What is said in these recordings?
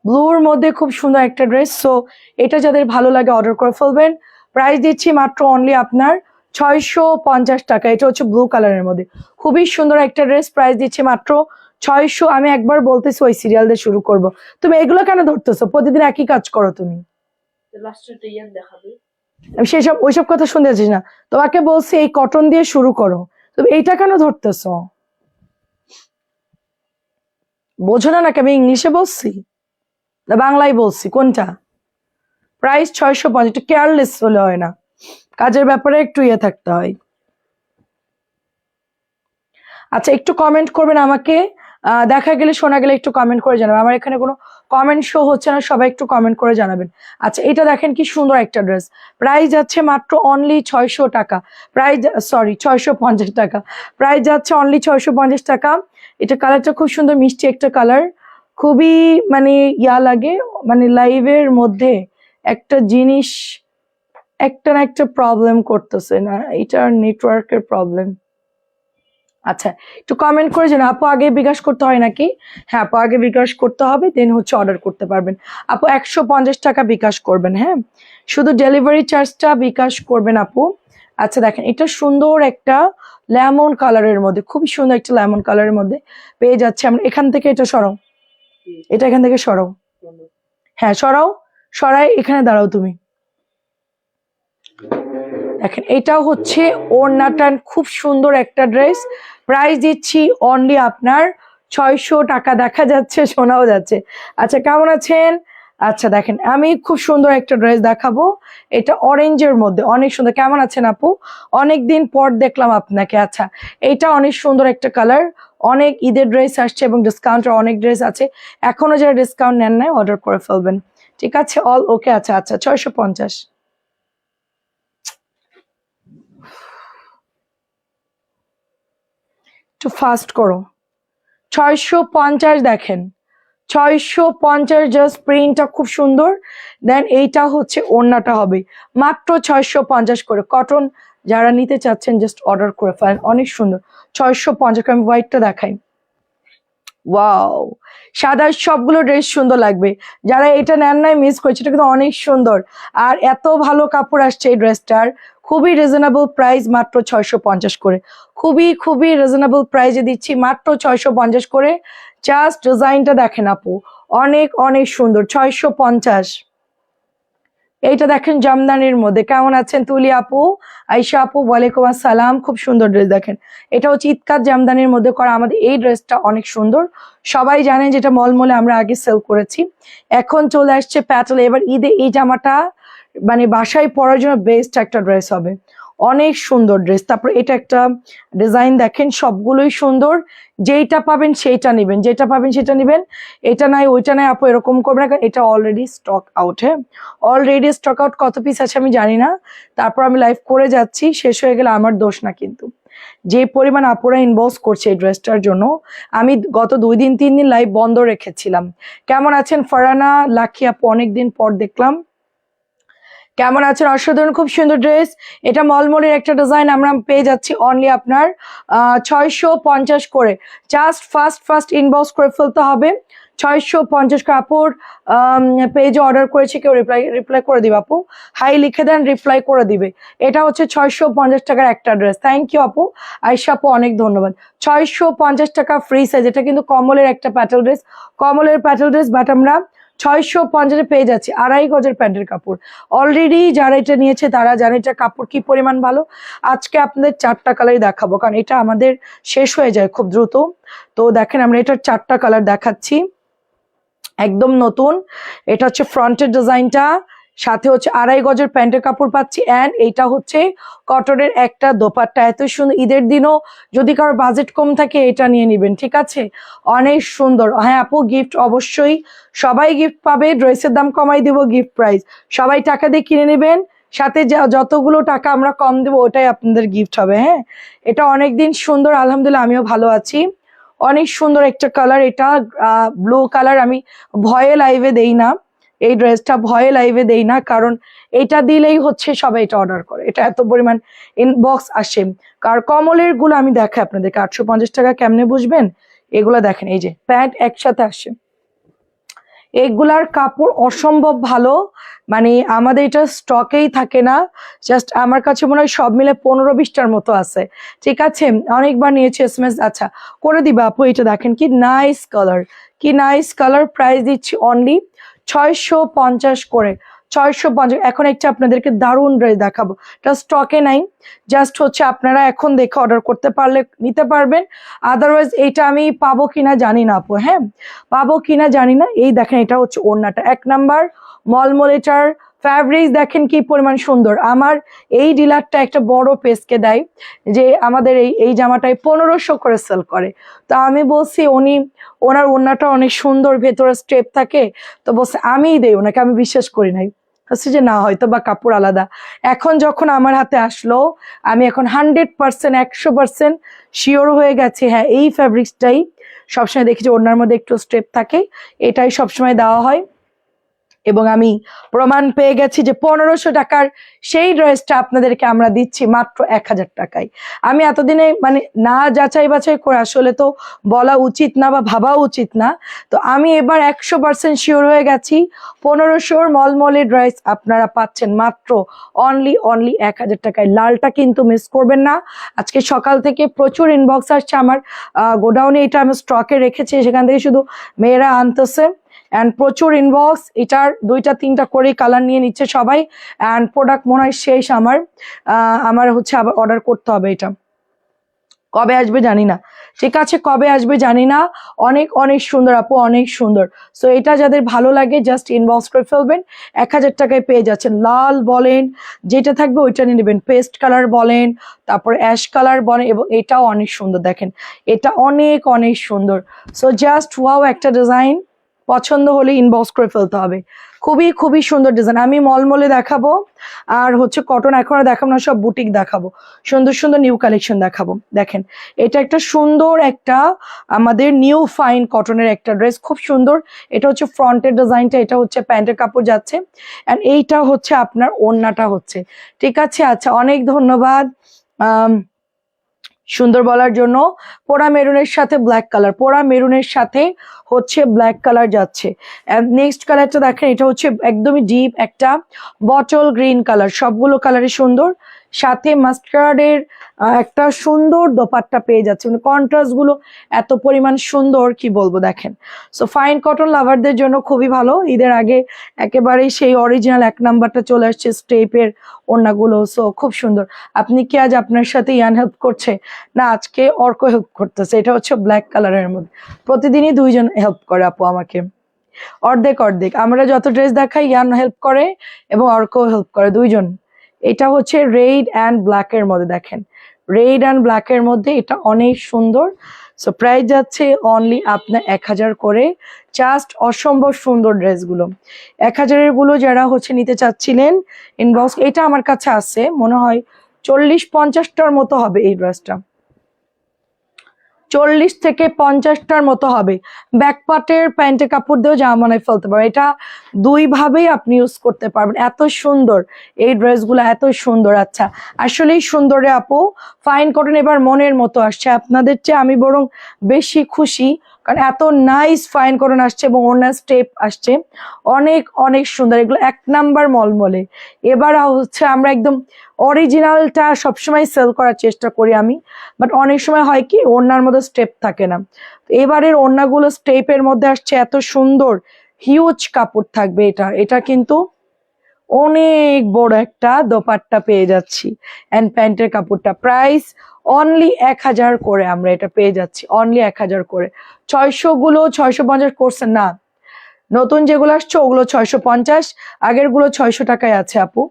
ব্লুর মধ্যে খুব সুন্দর একটা ড্রেস। সো এটা যাদের ভালো লাগে অর্ডার করে ফেলবেন। প্রাইস দিচ্ছি মাত্র অনলি আপনার 650 টাকা। এটা হচ্ছে ব্লু কালারের মধ্যে খুবই সুন্দর একটা ড্রেস। প্রাইস দিচ্ছি মাত্র 600। আমি একবার বলতেছি ওই সিরিয়াল দিয়ে শুরু করব। তুমি এগুলো কেন ধরতেছো? প্রতিদিন একই কাজ করো তুমি। আমি সেসব ওইসব কথা শুনতে চাচ্ছি না। তোমাকে বলছি এই কটন দিয়ে শুরু করো, তুমি এইটা কেন ধরতেছো? বোঝো না নাকি আমি ইংলিশে বলছি না বাংলায় বলছি? কোনটা? প্রাইস 650। একটু কেয়ারলেস হলে হয় না, কাজের ব্যাপারে একটু ইয়ে থাকতে হয়। আচ্ছা একটু কমেন্ট করবেন আমাকে, দেখা গেলে শোনা গেলে একটু কমেন্ট করে জানাবেন। আমার এখানে কোনো কমেন্ট শো হচ্ছে না, সবাই একটু কমেন্ট করে জানাবেন। আচ্ছা এটা দেখেন কি সুন্দর একটা ড্রেস। প্রাইস যাচ্ছে মাত্র অনলি 600 টাকা। প্রাইস সরি 650 টাকা। প্রাইস যাচ্ছে অনলি 650 টাকা। এটা কালারটা খুব সুন্দর, মিষ্টি একটা কালার। খুবই মানে ইয়া লাগে, মানে লাইভের মধ্যে একটা জিনিস একটা না একটা প্রবলেম করতেছে না, এটার নেটওয়ার্কের প্রবলেম। আচ্ছা একটু কমেন্ট করে জানান আপু আগে বিকাশ করতে হয় নাকি? হ্যাঁ আপু আগে বিকাশ করতে হবে, দেন হচ্ছে অর্ডার করতে পারবেন। আপু 150 টাকা বিকাশ করবেন, হ্যাঁ শুধু ডেলিভারি চার্জটা বিকাশ করবেন আপু। আচ্ছা দেখেন এটা সুন্দর একটা লেমন কালারের মধ্যে, খুবই সুন্দর একটা লেমন কালারের মধ্যে পেয়ে যাচ্ছে আমরা। এখান থেকে এটা সরাও, এটা এখান থেকে সরাও, হ্যাঁ সরাও, সরাই এখানে দাঁড়াও তুমি। দেখেন এটাও হচ্ছে ওড়নাটা খুব সুন্দর একটা ড্রেস। প্রাইস দিচ্ছি অনলি আপনার 600 টাকা। দেখা যাচ্ছে শোনাও যাচ্ছে। আচ্ছা কেমন আছেন? আচ্ছা দেখেন আমি খুব সুন্দর একটা ড্রেস দেখাবো, এটা অরেঞ্জের মধ্যে অনেক সুন্দর। কেমন আছেন আপু? অনেকদিন পর দেখলাম আপনাকে। আচ্ছা এটা অনেক সুন্দর একটা কালার। অনেক ঈদের ড্রেস আসছে এবং ডিসকাউন্টের অনেক ড্রেস আছে। এখনো যারা ডিসকাউন্ট নেন নাই অর্ডার করে ফেলবেন, ঠিক আছে? অল ওকে। আচ্ছা আচ্ছা 650। একটু ফাস্ট করো। 650 দেখেন, 650 জাস্ট। প্রিন্টটা খুব সুন্দর। দেন এইটা হচ্ছে ওড়নাটা হবে মাত্র 650 করে। কটন যারা নিতে চাচ্ছেন জাস্ট অর্ডার করে ফেলেন, অনেক সুন্দর। 650। আমি হোয়াইটটা দেখাই। ওয়াও, সাদা সবগুলো ড্রেস সুন্দর লাগবে। যারা এটা নেন নাই মিস করেছে, এটা কিন্তু অনেক সুন্দর। আর এত ভালো কাপড় আসছে এই ড্রেসটার। খুবই রিজনেবল প্রাইস, মাত্র 650 করে। খুবই খুবই রিজনেবল প্রাইসে দিচ্ছি মাত্র 650 করে। জাস্ট ডিজাইনটা দেখেন আপু, অনেক অনেক সুন্দর। 650। এইটা দেখেন জামদানির মধ্যে। কেমন আছেন তুলি আপু, আইসা আপু? ওয়ালাইকুম আসসালাম। খুব সুন্দর ড্রেস দেখেন, এটা হচ্ছে ইতকাত জামদানির মধ্যে করা। আমাদের এই ড্রেসটা অনেক সুন্দর, সবাই জানেন যেটা মলমলে আমরা আগে সেল করেছি। এখন চলে আসছে প্যাটেল। এবার ঈদে এই জামাটা মানে বাসায় পরার জন্য বেস্ট একটা ড্রেস হবে, অনেক সুন্দর ড্রেস। তারপর এটা একটা ডিজাইন দেখেন, সবগুলোই সুন্দর। যেইটা পাবেন সেইটা নেবেন, যেটা পাবেন সেটা নেবেন। এটা নাই ওইটা নাই আপু এরকম করবে না, কারণ এটা অলরেডি স্টক আউট। হ্যাঁ অলরেডি স্টক আউট। কত পিস আছে আমি জানি না, তারপর আমি লাইভ করে যাচ্ছি, শেষ হয়ে গেলে আমার দোষ না কিন্তু। যে পরিমাণ আপুরা ইনবক্স করছে এই ড্রেসটার জন্য, আমি গত 2-3 দিন লাইভ বন্ধ রেখেছিলাম। কেমন আছেন ফারহানা লাকি আপু? অনেকদিন পর দেখলাম। কেমন আছেন? অসাধারণ, খুব সুন্দর ড্রেস। এটা মলমলের একটা ডিজাইন আমরা পেয়ে যাচ্ছি অনলি আপনার 650 করে। জাস্ট ফার্স্ট ফার্স্ট ইনবক্স করে ফেলতে হবে। 650 করে। আপুর পেজে অর্ডার করেছি, কেউ রিপ্লাই করে দিবে আপু, হাই লিখে দেন, রিপ্লাই করে দিবে। এটা হচ্ছে 650 টাকার একটা ড্রেস। থ্যাংক ইউ আপু, আয়শা আপু অনেক ধন্যবাদ। 650 টাকা ফ্রি সাইজ। এটা কিন্তু কমলের একটা প্যাটেল ড্রেস, কমলের প্যাটেল ড্রেস, বাট আমরা 650 পেয়ে যাচ্ছি। 2.5 গজের প্যান্টের কাপড়। অলরেডি যারা এটা নিয়েছে তারা জানে এটা কাপড় কি পরিমাণ ভালো। আজকে আপনাদের 4টা কালারই দেখাবো, কারণ এটা আমাদের শেষ হয়ে যায় খুব দ্রুত। তো দেখেন আমরা এটার 4টা কালার দেখাচ্ছি, একদম নতুন। এটা হচ্ছে ফ্রন্টের ডিজাইনটা, সাথে হচ্ছে 2.5 গজের প্যান্টের কাপড় পাচ্ছি। অ্যান্ড এইটা হচ্ছে কটনের একটা দোপাট্টা। এত সুন্দর, ঈদের দিনও যদি কারো বাজেট কম থাকে এটা নিয়ে নিবেন, ঠিক আছে? অনেক সুন্দর। হ্যাঁ আপু গিফট অবশ্যই, সবাই গিফট পাবে। ড্রেসের দাম কমাই দিব, গিফট প্রাইস সবাই টাকা দিয়ে কিনে নেবেন, সাথে যতগুলো টাকা আমরা কম দেবো ওটাই আপনাদের গিফট হবে। হ্যাঁ এটা অনেকদিন সুন্দর, আলহামদুলিল্লাহ আমিও ভালো আছি। অনেক সুন্দর একটা কালার, এটা ব্লু কালার। আমি ভয়ে লাইভে দেই না এই ড্রেসটা, ভয়ে লাইভে দেই না, কারণ এটা দিলেই হচ্ছে সবাই এটা অর্ডার করে, এটা এত পরিমাণ ইনবক্স আসে। কার কমলের গুলো আমি দেখাই আপনাদেরকে। 850 টাকা কেমনে বুঝবেন? এগুলো দেখেন, এই যে প্যান্ট একসাথে আসে, এগুলার কাপড় অসম্ভব ভালো, মানে আমাদের এটা স্টকেই থাকে না। জাস্ট আমার কাছে মনে হয় সব মিলে 15-20টার মতো আছে। ঠিক আছে, অনেকবার নিয়েছি এসএমএস। আচ্ছা করে দিবা আপু। এটা দেখেন কি নাইস কালার, কি নাইস কালার। প্রাইস দিচ্ছি অনলি 650 করে, 650। এখন একটা আপনাদেরকে দারুণ ড্রেস দেখাবো, এটা স্টকে নাই, জাস্ট হচ্ছে আপনারা এখন দেখে অর্ডার করতে পারলে নিতে পারবেন। আদারওয়াইজ এটা আমি পাবো কিনা জানি না আপু, হ্যাঁ পাবো কিনা জানি না। এই দেখেন এটা হচ্ছে ওড়নাটা, 1 নাম্বার মলমল। এটার ফ্যাব্রিক দেখেন কি পরিমাণ সুন্দর। আমার এই ডিলারটা একটা বড় পেজকে দেয় যে আমাদের এই জামাটাই 1500 করে সেল করে। তো আমি বলছি ওনার ওড়নাটা অনেক সুন্দর, ভেতরে স্টেপ থাকে, তো বলছে আমিই দেই ওনাকে, আমি বিশ্বাস করি নাই, হচ্ছে যে না হয়তো বা কাপড় আলাদা। এখন যখন আমার হাতে আসলো আমি এখন 100% 100% শিওর হয়ে গেছে, হ্যাঁ এই ফ্যাব্রিক্সটাই। সবসময় দেখি যে ওড়নার মধ্যে একটু স্টেপ থাকে, এটাই সবসময় দেওয়া হয়। এবং আমি প্রমাণ পেয়ে গেছি যে 1500 টাকার সেই ড্রেসটা আপনাদেরকে আমরা দিচ্ছি মাত্র 1000 টাকায়। আমি এতদিনে মানে না যাচাই বাছাই করে আসলে তো বলা উচিত না বা ভাবা উচিত না, তো আমি এবার 100% শিওর হয়ে গেছি 1500 মলমলের ড্রেস আপনারা পাচ্ছেন মাত্র অনলি 1000 টাকায়। লালটা কিন্তু মিস করবেন না। আজকে সকাল থেকে প্রচুর ইনবক্স আসছে আমার গোডাউনে, এটা আমি স্টকে রেখেছি, সেখান থেকে শুধু মেয়েরা আনতেছে। অ্যান্ড প্রচুর ইনবক্স, এটার 2-3টা করে কালার নিয়ে নিচ্ছে সবাই। অ্যান্ড প্রোডাক্ট মনে হয় শেষ আমার হচ্ছে আবার অর্ডার করতে হবে। এটা কবে আসবে জানি না, ঠিক আছে কবে আসবে জানি না। অনেক অনেক সুন্দর আপু, অনেক সুন্দর। সো এটা যাদের ভালো লাগে জাস্ট ইনবক্স করে ফেলবেন, 1000 টাকায় পেয়ে যাচ্ছেন। লাল বলেন যেটা থাকবে ওইটা নিয়ে নেবেন, পেস্ট কালার বলেন, তারপর অ্যাশ কালার বলেন, এবং এটাও অনেক সুন্দর। দেখেন এটা অনেক অনেক সুন্দর। সো জাস্ট ওয়াও একটা ডিজাইন, পছন্দ হলে ইনবক্স করে ফেলতে হবে। খুবই খুবই সুন্দর ডিজাইন। আমি মলমলে দেখাবো আর হচ্ছে কটন এখন আর দেখাবো না, সব বুটিক দেখাবো, সুন্দর সুন্দর নিউ কালেকশন দেখাবো। দেখেন এটা একটা সুন্দর একটা আমাদের নিউ ফাইন কটনের একটা ড্রেস, খুব সুন্দর। এটা হচ্ছে ফ্রন্টের ডিজাইনটা, এটা হচ্ছে প্যান্টের কাপড় যাচ্ছে, অ্যান্ড এইটা হচ্ছে আপনার ওড়নাটা হচ্ছে। ঠিক আছে, আচ্ছা অনেক ধন্যবাদ সুন্দর বলার জন্য। পোড়া মেরুনের সাথে ব্ল্যাক কালার, পোড়া মেরুনের সাথে হচ্ছে ব্ল্যাক কালার যাচ্ছে। নেক্সট কালারটা দেখেন, এটা হচ্ছে একদমই ডিপ একটা বটল গ্রিন কালার, সবগুলো কালারই সুন্দর। সাথে মাস্টার্ডের একটা সুন্দর দোপাট্টা পেয়ে যাচ্ছে, মানে কন্ট্রাস্ট গুলো এত পরিমাণ সুন্দর কি বলবো। দেখেন সো ফাইন কটন লাভারদের জন্য খুবই ভালো। ঈদের আগে একেবারেই সেই অরিজিনাল 1 নাম্বারটা চলে আসছে স্টেপের ওড়নাগুলো। সো খুব সুন্দর। আপনি কি আজ আপনার সাথে ইয়ান হেল্প করছে? না, আজকে অর্ক হেল্প করতেছে। এটা হচ্ছে ব্ল্যাক কালারের মধ্যে, প্রতিদিনই 2জন হেল্প করে আপু আমাকে, অর্ধেক অর্ধেক। আমরা যত ড্রেস দেখাই ইয়ান হেল্প করে এবং অর্ক হেল্প করে, 2জন। এটা হচ্ছে রেড অ্যান্ড ব্ল্যাক এর মধ্যে, দেখেন রেড অ্যান্ড ব্ল্যাক এর মধ্যে, এটা অনেক সুন্দর। সো প্রাইস যাচ্ছে অনলি আপনার 1000 করে। জাস্ট অসম্ভব সুন্দর ড্রেসগুলো, 1000-এর গুলো যারা হচ্ছে নিতে চাচ্ছিলেন ইনবক্স। এটা আমার কাছে আছে মনে হয় 40-50টার মতো হবে এই ড্রেসটা, 40 থেকে 50টার মতো হবে। ব্যাকপার্টের প্যান্টের কাপড় দিয়েও জামা বানায় ফেলতে পারবেন, এটা 2 ভাবেই আপনি ইউজ করতে পারবেন। এত সুন্দর এই ড্রেসগুলো, এত সুন্দর। আচ্ছা আসলেই সুন্দর রে আপু, ফাইন কটন এবার মনের মতো আসছে। আপনাদের চেয়ে আমি বরং বেশি খুশি, কারণ এত নাইস ফাইন কটন আসছে এবং ওনার স্টেপ আসছে, অনেক অনেক সুন্দর। এগুলো 1 নাম্বার মলমলে। এবার হচ্ছে আমরা একদম অরিজিনালটা সবসময় সেল করার চেষ্টা করি আমি, বাট অনেক সময় হয় কি ওড়নার মধ্যে স্টেপ থাকে না। এবারের ওড়নাগুলো স্টেপের মধ্যে আসছে, এত সুন্দর হিউজ কাপড় থাকবে। এটা কিন্তু অনেক বড় একটা দোপাট্টা পেয়ে যাচ্ছি, এন্ড প্যান্টের কাপড়টা প্রাইস অনলি 1000 করে আমরা এটা পেয়ে যাচ্ছি, অনলি 1000 করে। 600 গুলো 650 করছেন না, নতুন যেগুলো আসছে ওগুলো 650, আগের গুলো 600 টাকায় আছে আপু।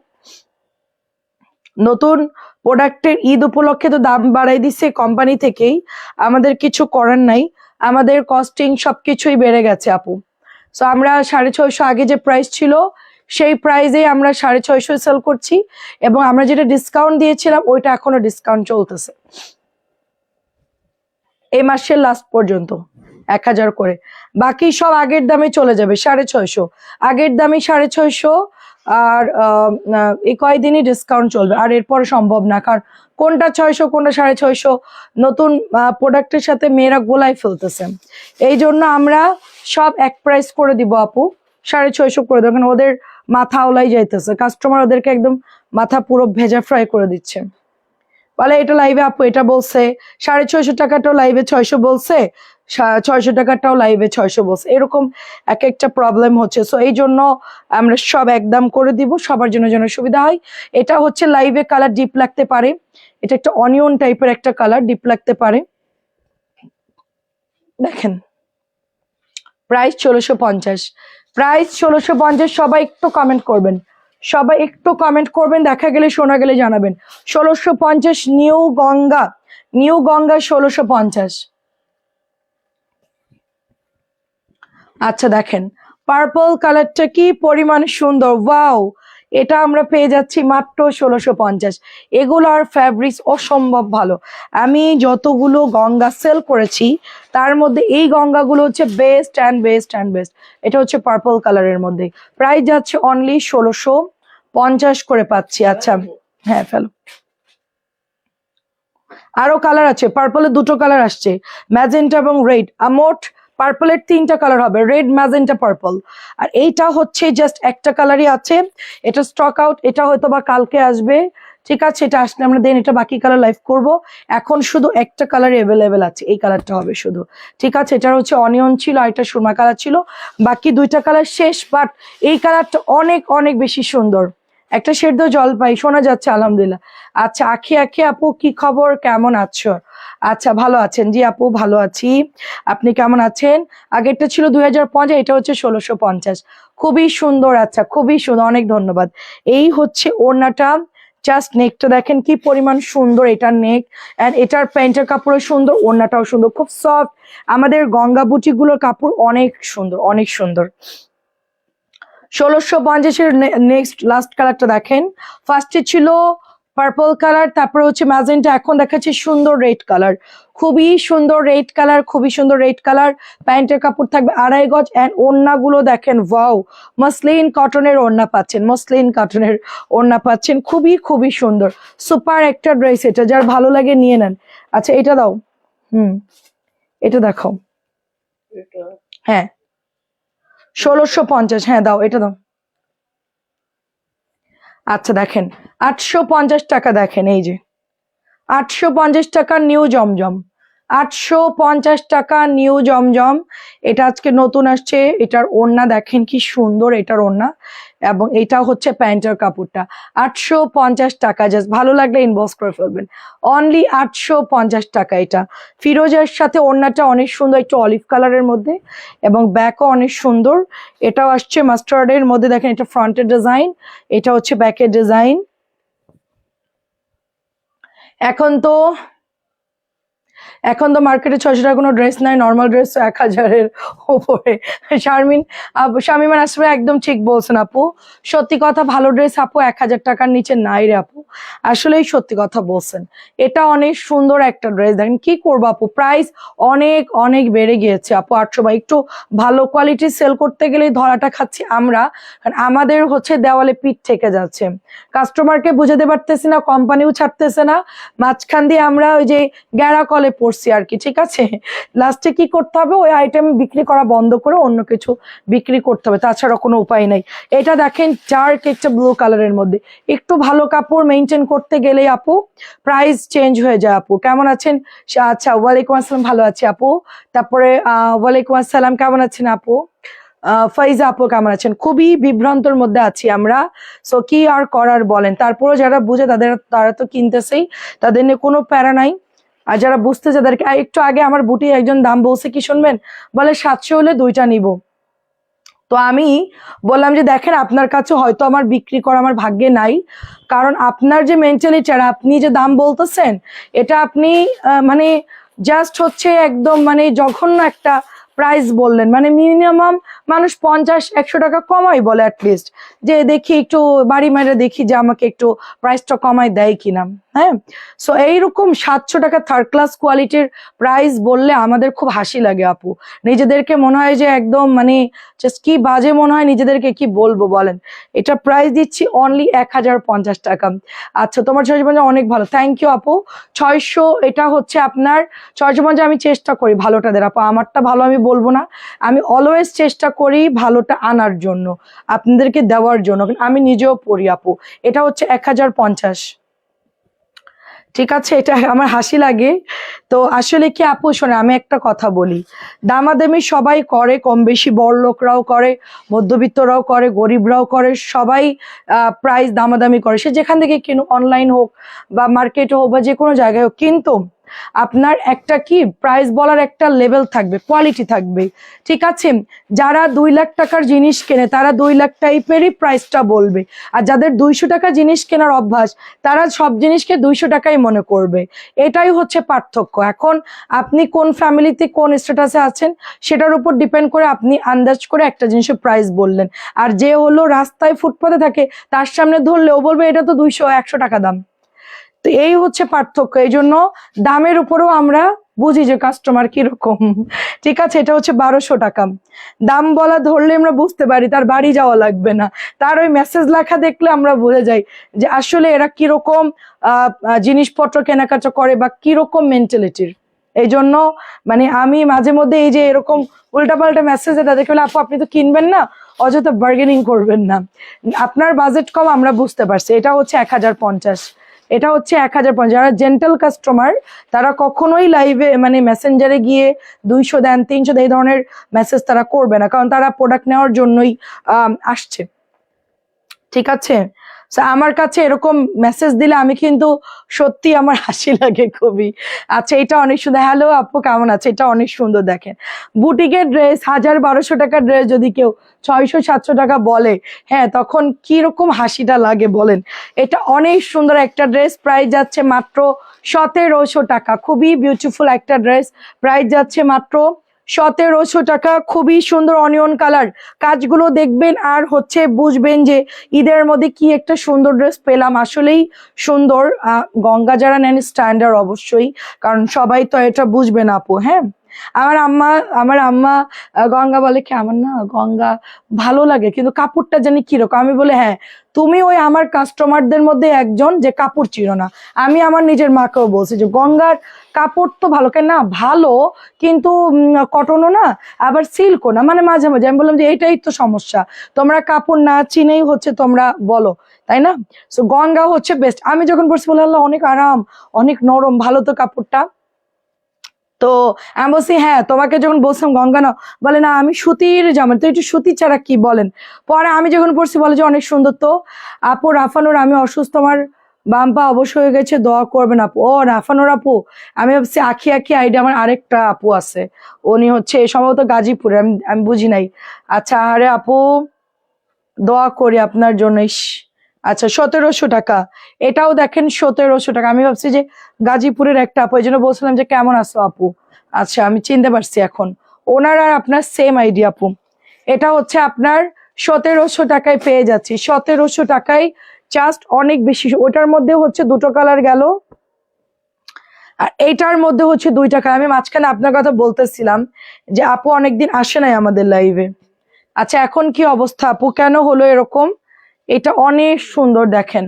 নতুন প্রোডাক্টের ঈদ উপলক্ষে তো দাম বাড়াই দিচ্ছে কোম্পানি থেকেই, আমাদের কিছু করার নাই, আমাদের কস্টিং সবকিছুই বেড়ে গেছে আপু। সো আমরা 650 আগে যে প্রাইস ছিল সেই প্রাইসে আমরা 650 সেল করছি, এবং আমরা যেটা ডিসকাউন্ট দিয়েছিলাম ওইটা এখনো ডিসকাউন্ট চলতেছে এই মাসের লাস্ট পর্যন্ত, 1000 করে। বাকি সব আগের দামে চলে যাবে, 650 আগের দামে 650। আর এই কয়দিনই ডিসকাউন্ট চলবে, আর এরপর সম্ভব না, কারণ কোনটা 600 কোনটা 650 নতুন প্রোডাক্টের সাথে মেয়েরা গোলাই ফেলতেছে। এই জন্য আমরা সব এক প্রাইস করে দিব আপু, 650 করে দেবো, কারণ ওদের মাথা ওলাই যাইতেছে, কাস্টমার ওদেরকে একদম মাথা পুরো ভেজা ফ্রাই করে দিচ্ছে। বলে এটা লাইভে আপু এটা বলছে 650 টাকাটাও লাইভে 600 বলছে, 600 টাকাটাও লাইভে 600 বলছে, এরকম এক একটা প্রবলেম হচ্ছে। সো এই জন্য আমরা সব একদম করে দিব, সবার জন্য যেন সুবিধা হয়। এটা হচ্ছে লাইভে কালার ডিপ লাগতে পারে, এটা একটা অনিয়ন টাইপের একটা কালার, ডিপ লাগতে পারে। দেখেন প্রাইস 1650, প্রাইস 1650। সবাই একটু কমেন্ট করবেন, সবাই একটু কমেন্ট করবেন, দেখা গেলে শোনা গেলে জানাবেন। 1650 নিউ গঙ্গা, নিউ গঙ্গা 1650। আচ্ছা দেখেন পার্পল কালারটা কি পরিমাণে সুন্দর, ওয়াও! এটা আমরা পেয়ে যাচ্ছি মাত্র 1650। এগুলোর ফ্যাব্রিক্স অসম্ভব ভালো। আমি যতগুলো গঙ্গা সেল করেছি তার মধ্যে এই গঙ্গাগুলো হচ্ছে best and best and best. এটা হচ্ছে পার্পল কালারের মধ্যে, প্রাইস যাচ্ছে অনলি 1650 করে পাচ্ছি। আচ্ছা হ্যাঁ ফেলো, আরো কালার আছে, পার্পলের দুটো কালার আসছে, ম্যাজেন্টা এবং রেড। মোট পার্পলের 3টা কালার হবে, রেড, ম্যাজেন্টা, পার্পল। আর এইটা হচ্ছে জাস্ট একটা কালারই আছে, এটা স্টক আউট, এটা হয়তো বা কালকে আসবে, ঠিক আছে? এটা আসলে আমরা দেন এটা বাকি কালার লাইভ করব। এখন শুধু একটা কালার অ্যাভেলেবেল আছে, এই কালারটা হবে শুধু, ঠিক আছে? এটা হচ্ছে অনিয়ন ছিল আর এটা সুরমা কালার ছিল, বাকি 2টা কালার শেষ। বাট এই কালারটা অনেক অনেক বেশি সুন্দর, একটা সেদ্ধ জলপাই শোনা যাচ্ছে, আলহামদুলিল্লাহ। আচ্ছা আখি আখি আপু কি খবর, কেমন আছো? আচ্ছা ভালো আছেন? জি আপু ভালো আছি, আপনি কেমন আছেন? আগেরটা ছিল 2050, এটা হচ্ছে 1650, খুবই সুন্দর। আচ্ছা খুবই সুন্দর, অনেক ধন্যবাদ। এই হচ্ছে ওড়নাটা, জাস্ট নেকটা দেখেন কি পরিমাণ সুন্দর, এটার নেক এন্ড এটার প্যান্টের কাপড়ও সুন্দর, ওড়নাটাও সুন্দর, খুব সফট। আমাদের গঙ্গা বুটিকগুলোর কাপড় অনেক সুন্দর, অনেক সুন্দর। 1650-এর নেক্সট লাস্ট কালারটা দেখেন, ফার্স্টে ছিল পার্পল কালার, তারপরে হচ্ছে ম্যাজেন্টা, এখন দেখাচ্ছে সুন্দর রেড কালার, খুবই সুন্দর রেড কালার, খুবই সুন্দর রেড কালার। প্যান্টের কাপড় থাকবে 2.5 গজ এন্ড ওড়নাগুলো দেখেন, ওয়াও! মসলিন কটনের ওড়না পাচ্ছেন, মসলিন কটনের ওড়না পাচ্ছেন, খুবই খুবই সুন্দর, সুপার একটা ড্রেস। এটা যার ভালো লাগে নিয়ে নেন। আচ্ছা এটা দাও, এটা দেখো, হ্যাঁ 1650, হ্যাঁ দাও এটা দাও। আচ্ছা দেখেন 850 টাকা, দেখেন এই যে 850 টাকা নিউ জমজম, 850 টাকা নিউ জমজম। এটা আজকে নতুন আসছে, এটার ওড়না দেখেন কি সুন্দর, এটার ওড়না এবং এটা হচ্ছে প্যান্টের কাপড়টা। 850 টাকা, জাস্ট ভালো লাগলে ইনবক্স করে ফেলবেন, অনলি 850 টাকা। এটা ফিরোজের সাথে ওড়নাটা অনেক সুন্দর, একটু অলিভ কালারের মধ্যে এবং ব্যাকও অনেক সুন্দর। এটাও আসছে মাস্টার্ডের মধ্যে, দেখেন এটা ফ্রন্টের ডিজাইন, এটা হচ্ছে ব্যাকের ডিজাইন। এখন তো মার্কেটে 600 টাকা কোনো ড্রেস নাই, নর্মাল ড্রেস 1000-এর উপরে। শামিমা নাসরিন একদম ঠিক বলছেন আপু, সত্যি কথা, ভালো ড্রেস আপু 1000 টাকার নিচে নাই রে আপু, আসলেই সত্যি কথা বলছেন। এটা অনেক সুন্দর একটা ড্রেস, দেখেন কি করবো আপু, প্রাইস অনেক অনেক বেড়ে গিয়েছে আপু। 800, বা একটু ভালো কোয়ালিটি সেল করতে গেলেই ধরাটা খাচ্ছি আমরা, কারণ আমাদের হচ্ছে দেওয়ালে পিঠ থেকে যাচ্ছে, কাস্টমারকে বুঝাতে পারতেছি না, কোম্পানিও ছাড়তেছে না, মাঝখান দিয়ে আমরা ওই যে গ্যারা কলে পড়ছি আর কি, ঠিক আছে? লাস্টে কি করতে হবে, ওই আইটেম বিক্রি করা বন্ধ করে অন্য কিছু বিক্রি করতে হবে, তাছাড়া কোনো উপায় নাই। এটা দেখেন ডার্ক একটা ব্লু কালারের মধ্যে, একটু ভালো কাপড় মেনটেন করতে গেলেই আপু প্রাইস চেঞ্জ হয়ে যায়। আপু কেমন আছেন? আচ্ছা ওয়ালাইকুম আসসালাম, ভালো আছি আপু। তারপরে ওয়ালাইকুম আসসালাম, কেমন আছেন আপু? ফাইজা আপু কেমন আছেন? খুবই বিভ্রান্তর মধ্যে আছি আমরা, সো কি আর করার বলেন। তারপরে যারা বুঝে তারা তো কিনতেছেই, তাদের নিয়ে কোনো প্যারা নাই। আর যারা বুঝতেছে তাদেরকে, একটু আগে আমার বুটি একজন দাম বলছে কি শুনবেন, বলে 700 হলে 2টা নিব। তো আমি বললাম যে দেখেন আপনার কাছে হয়তো আমার বিক্রি করা আমার ভাগ্যে নাই, কারণ আপনার যে মেন্টালিটি আর আপনি যে দাম বলতেছেন, এটা আপনি মানে জাস্ট হচ্ছে একদম মানে জঘন্য একটা প্রাইস বললেন। মানে মিনিমাম মানুষ 50-100 টাকা কমাই বলে অ্যাটলিস্ট, যে দেখি একটু বাড়ি মারে দেখি যে আমাকে একটু প্রাইসটা কমাই দেয় কিনা। হ্যাঁ, সো এইরকম 700 টাকা থার্ড ক্লাস কোয়ালিটির প্রাইস বললে আমাদের খুব হাসি লাগে আপু, নিজেদেরকে মনে হয় যে একদম মানে জাস্ট কি বাজে মনে হয়, নিজেদেরকে কি বলবো বলেন। এটা প্রাইস দিচ্ছি অনলি 1050 টাকা। আচ্ছা তোমার 650 অনেক ভালো, থ্যাংক ইউ আপু। 600, এটা হচ্ছে আপনার 650, আমি চেষ্টা করি ভালোটা দেন আপু, আমারটা ভালো আমি বলবো না, আমি অলওয়েজ চেষ্টা করি ভালোটা আনার জন্য, আপনাদেরকে দেওয়ার জন্য। আমি নিজেও পরি আপু। এটা হচ্ছে 1050। ঠিক আছে, এটা আমার হাসি লাগে। তো আসলে কি আপু শোনে, আমি একটা কথা বলি, দামাদামি সবাই করে কম বেশি, বড় লোকরাও করে, মধ্যবিত্তরাও করে, গরিবরাও করে, সবাই প্রাইস দামাদামি করে, সে যেখান থেকে কিনুক, অনলাইন হোক বা মার্কেটে হোক বা যে কোনো জায়গায় হোক। কিন্তু আপনার একটা কি প্রাইস বলার একটা লেভেল থাকবে, কোয়ালিটি থাকবে। ঠিক আছে, যারা 2 লাখ টাকার জিনিস কেনে তারা 2 লাখ টাইপেরই প্রাইসটা বলবে, আর যাদের 200 টাকা জিনিস কেনার অভ্যাস তারা সব জিনিসকে 200 টাকাই মনে করবে। এটাই হচ্ছে পার্থক্য। এখন আপনি কোন ফ্যামিলিতে কোন স্ট্যাটাসে আছেন সেটার উপর ডিপেন্ড করে আপনি আন্দাজ করে একটা জিনিসের প্রাইস বললেন। আর যে হলো রাস্তায় ফুটপাতে থাকে তার সামনে ধরলেও বলবে এটা তো 200-100 টাকা দাম। তো এই হচ্ছে পার্থক্য। এই জন্য দামের উপরেও আমরা বুঝি যে কাস্টমার কিরকম। ঠিক আছে, এটা হচ্ছে 1200 টাকা দাম বলা ধরলে আমরা বুঝতে পারি তার বাড়ি যাওয়া লাগবে না, তার ওই মেসেজ লেখা দেখলে আমরা বুঝে যাই যে আসলে এরা কিরকম জিনিসপত্র কেনাকাটা করে বা কিরকম মেন্টালিটির। এই জন্য মানে আমি মাঝে মধ্যে এই যে এরকম উল্টাপাল্টা মেসেজ তাদেরকে বলে, আপু আপনি তো কিনবেন না, অযথা বার্গেনিং করবেন না, আপনার বাজেট কম আমরা বুঝতে পারছি। এটা হচ্ছে 1050। এটা হচ্ছে 1050। যারা জেন্টাল কাস্টমার তারা কখনোই লাইভে মানে মেসেঞ্জারে গিয়ে 200 দেন 300 দেন এই ধরনের মেসেজ তারা করবে না, কারণ তারা প্রোডাক্ট নেওয়ার জন্যই আসছে। ঠিক আছে, আমার কাছে এরকম মেসেজ দিলে আমি কিন্তু সত্যি আমার হাসি লাগে খুবই। আচ্ছা, এটা অনেক সুন্দর। হ্যালো আপু কেমন আছে? এটা অনেক সুন্দর। দেখেন বুটিকের ড্রেস 1000-1200 টাকার ড্রেস যদি কেউ 600-700 টাকা বলে, হ্যাঁ তখন কিরকম হাসিটা লাগে বলেন। এটা অনেক সুন্দর একটা ড্রেস, প্রাইস যাচ্ছে মাত্র 1700 টাকা। খুবই বিউটিফুল একটা ড্রেস, প্রাইস যাচ্ছে মাত্র 1700 টাকা। খুবই সুন্দর অনিয়ন কালার, কাজগুলো দেখবেন আর হচ্ছে বুঝবেন যে ঈদের মধ্যে কি একটা সুন্দর ড্রেস পেলাম। আসলেই সুন্দর। গঙ্গা যারা নেন স্ট্যান্ডার্ড অবশ্যই, কারণ সবাই তো এটা বুঝবে না আপু। হ্যাঁ, আমার আম্মা গঙ্গা বলে কি, আমার না গঙ্গা ভালো লাগে কিন্তু কাপড়টা জানি কিরকম। আমি বলে হ্যাঁ, তুমি ওই আমার কাস্টমারদের মধ্যে একজন যে কাপড় চিনো না। আমি আমার নিজের মাকেও বলছি যে গঙ্গার কাপড় তো ভালো, কেন না ভালো, কিন্তু কটনও না আবার সিল্কও না, মানে মাঝে মাঝে। আমি বললাম যে এইটাই তো সমস্যা, তোমরা কাপড় না চিনেই হচ্ছে তোমরা বলো, তাই না? সো গঙ্গা হচ্ছে বেস্ট। আমি যখন পড়ছি বলে আল্লাহ অনেক আরাম, অনেক নরম, ভালো তো কাপড়টা। তো আমি বলছি হ্যাঁ, তোমাকে যখন বলছিলাম গঙ্গা নাও, বলে না আমি সুতির জামা, তো একটু সুতি ছাড়া কি বলেন। পরে আমি যখন পড়ছি বলে যে অনেক সুন্দর। তো আপু রাফানুর, আমি অসুস্থ, আমার বাম পা অবশ হয়ে গেছে, দোয়া করবেন আপু। ও রাফানুর আপু, আমি ভাবছি আখি আখি আইডি আমার আরেকটা আপু আছে, উনি হচ্ছে সম্ভবত গাজীপুরে, আমি বুঝি নাই। আচ্ছা, আরে আপু দোয়া করি আপনার জন্য। আচ্ছা, 1700 টাকা। এটাও দেখেন 1700 টাকা। আমি ভাবছি যে গাজীপুরের একটা আপু, এই জন্য বলছিলাম যে কেমন আছো আপু। আচ্ছা, আমি চিনতে পারছি এখন, ওনার আর আপনার সেম আইডি আপু। এটা হচ্ছে আপনার 1700 টাকায় পেয়ে যাচ্ছি, 1700 টাকায় জাস্ট অনেক বেশি। ওটার মধ্যে হচ্ছে দুটো কালার গেল, আর এইটার মধ্যে হচ্ছে 2টা কালার। আমি মাঝখানে আপনার কথা বলতেছিলাম যে আপু অনেকদিন আসে নাই আমাদের লাইভে। আচ্ছা, এখন কি অবস্থা আপু, কেন হলো এরকম? এটা অনেক সুন্দর, দেখেন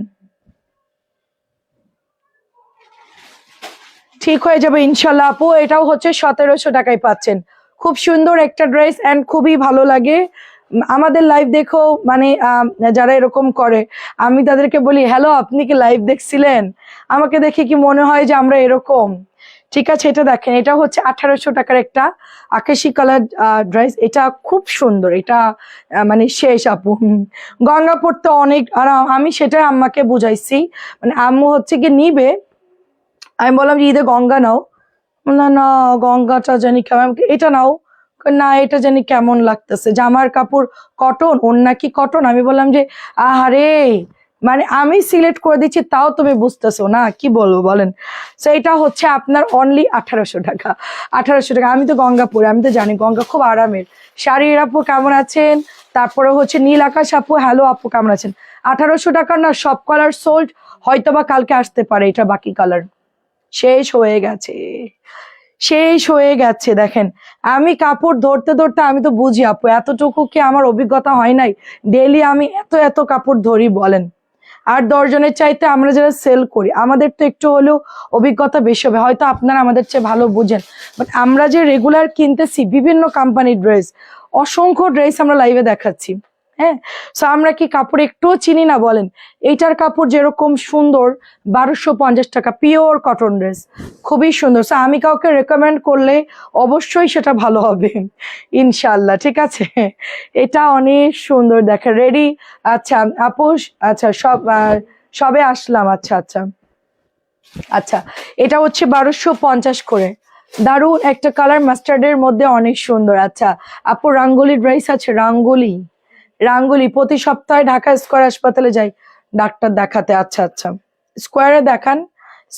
ঠিক হয়ে যাবে ইনশাল্লাহ আপু। এটাও হচ্ছে 1700 টাকায় পাচ্ছেন। খুব সুন্দর একটা ড্রেস এন্ড খুবই ভালো লাগে। আমাদের লাইভ দেখো মানে যারা এরকম করে, আমি তাদেরকে বলি হ্যালো আপনি কি লাইভ দেখছিলেন, আমাকে দেখে কি মনে হয় যে আমরা এরকম। ঠিক আছে, এটা দেখেন, এটা হচ্ছে 1800 টাকার একটা আকাশি কালার ড্রেস। এটা খুব সুন্দর। এটা মানে শেষ আপু। গঙ্গা পড়তে অনেক আরাম, আমি সেটাই আম্মাকে বুঝাইছি। মানে আম্মু হচ্ছে কি নিবে, আমি বললাম যে ঈদে গঙ্গা নাও, না না গঙ্গাটা জানি কেমন, এটা নাও, না এটা জানি কেমন লাগতেছে, জামার কাপড় কটন, ওড়না কি কটন। আমি বললাম যে আহারে, মানে আমি সিলেক্ট করে দিচ্ছি তাও তুমি বুঝতেছো না, কি বলবো বলেন। তো এটা হচ্ছে আপনার অনলি 1800 টাকা। 1800 টাকা। আমি তো গঙ্গাপুরে, আমি তো জানি গঙ্গা খুব আরামের। শাড়ির আপু কেমন আছেন? তারপরে হচ্ছে নীল আকাশ আপু, হ্যালো আপু কেমন আছেন? 1800 টাকার না সব কালার সোল্ড, হয়তো বা কালকে আসতে পারে এটা বাকি কালার। শেষ হয়ে গেছে, শেষ হয়ে গেছে। দেখেন আমি কাপড় ধরতে ধরতে আমি তো বুঝি আপু, এতটুকু কি আমার অভিজ্ঞতা হয় নাই? ডেইলি আমি এত এত কাপড় ধরি বলেন। আর 10 জনের চাইতে আমরা যারা সেল করি আমাদের তো একটু হলেও অভিজ্ঞতা বেশি হবে, হয়তো আপনারা আমাদের চেয়ে ভালো বুঝেন, বাট আমরা যে রেগুলার কিনতেছি বিভিন্ন কোম্পানির ড্রেস, অসংখ্য ড্রেস আমরা লাইভে দেখাচ্ছি। হ্যাঁ, সো আমরা কি কাপড় একটুও চিনি না বলেন? এইটার কাপড় যেরকম সুন্দর, 1250 টাকা, পিওর কটন ড্রেস, খুবই সুন্দর। সো আমি কাউকে রেকমেন্ড করলে অবশ্যই সেটা ভালো হবে ইনশাল্লাহ, ঠিক আছে। এটা অনেক সুন্দর, দেখে রেডি। আচ্ছা আপুস, আচ্ছা সবে আসলাম। আচ্ছা আচ্ছা আচ্ছা, এটা হচ্ছে 1250 করে, দারুণ একটা কালার, মাস্টার্ডের মধ্যে অনেক সুন্দর। আচ্ছা আপু রাঙ্গুলি ড্রেস আছে? রাঙ্গুলি প্রতি সপ্তাহে ঢাকা স্কয়ার হাসপাতালে যাই ডাক্তার দেখাতে। আচ্ছা আচ্ছা, স্কোয়ারে দেখান,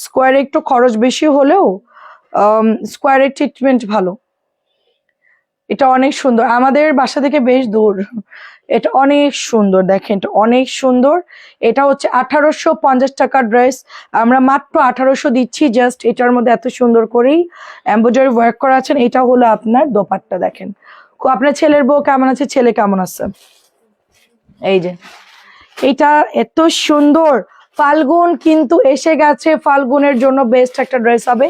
স্কোয়ারে একটু খরচ বেশি হলেও স্কোয়ারের ট্রিটমেন্ট ভালো। এটা অনেক সুন্দর, আমাদের বাসা থেকে বেশ দূর। এটা অনেক সুন্দর, দেখেন এটা অনেক সুন্দর। এটা হচ্ছে 1850 টাকার ড্রেস, আমরা মাত্র 1800 দিচ্ছি। জাস্ট এটার মধ্যে এত সুন্দর করেই এমব্রয়ডারি ওয়ার্ক করা আছেন। এটা হলো আপনার দোপাট্টা, দেখেন আপনার ছেলের বউ কেমন আছে, ছেলে কেমন আছে? এই যে এটা এত সুন্দর, ফাল্গুন কিন্তু এসে গেছে, ফাল্গুনের জন্য বেস্ট একটা ড্রেস হবে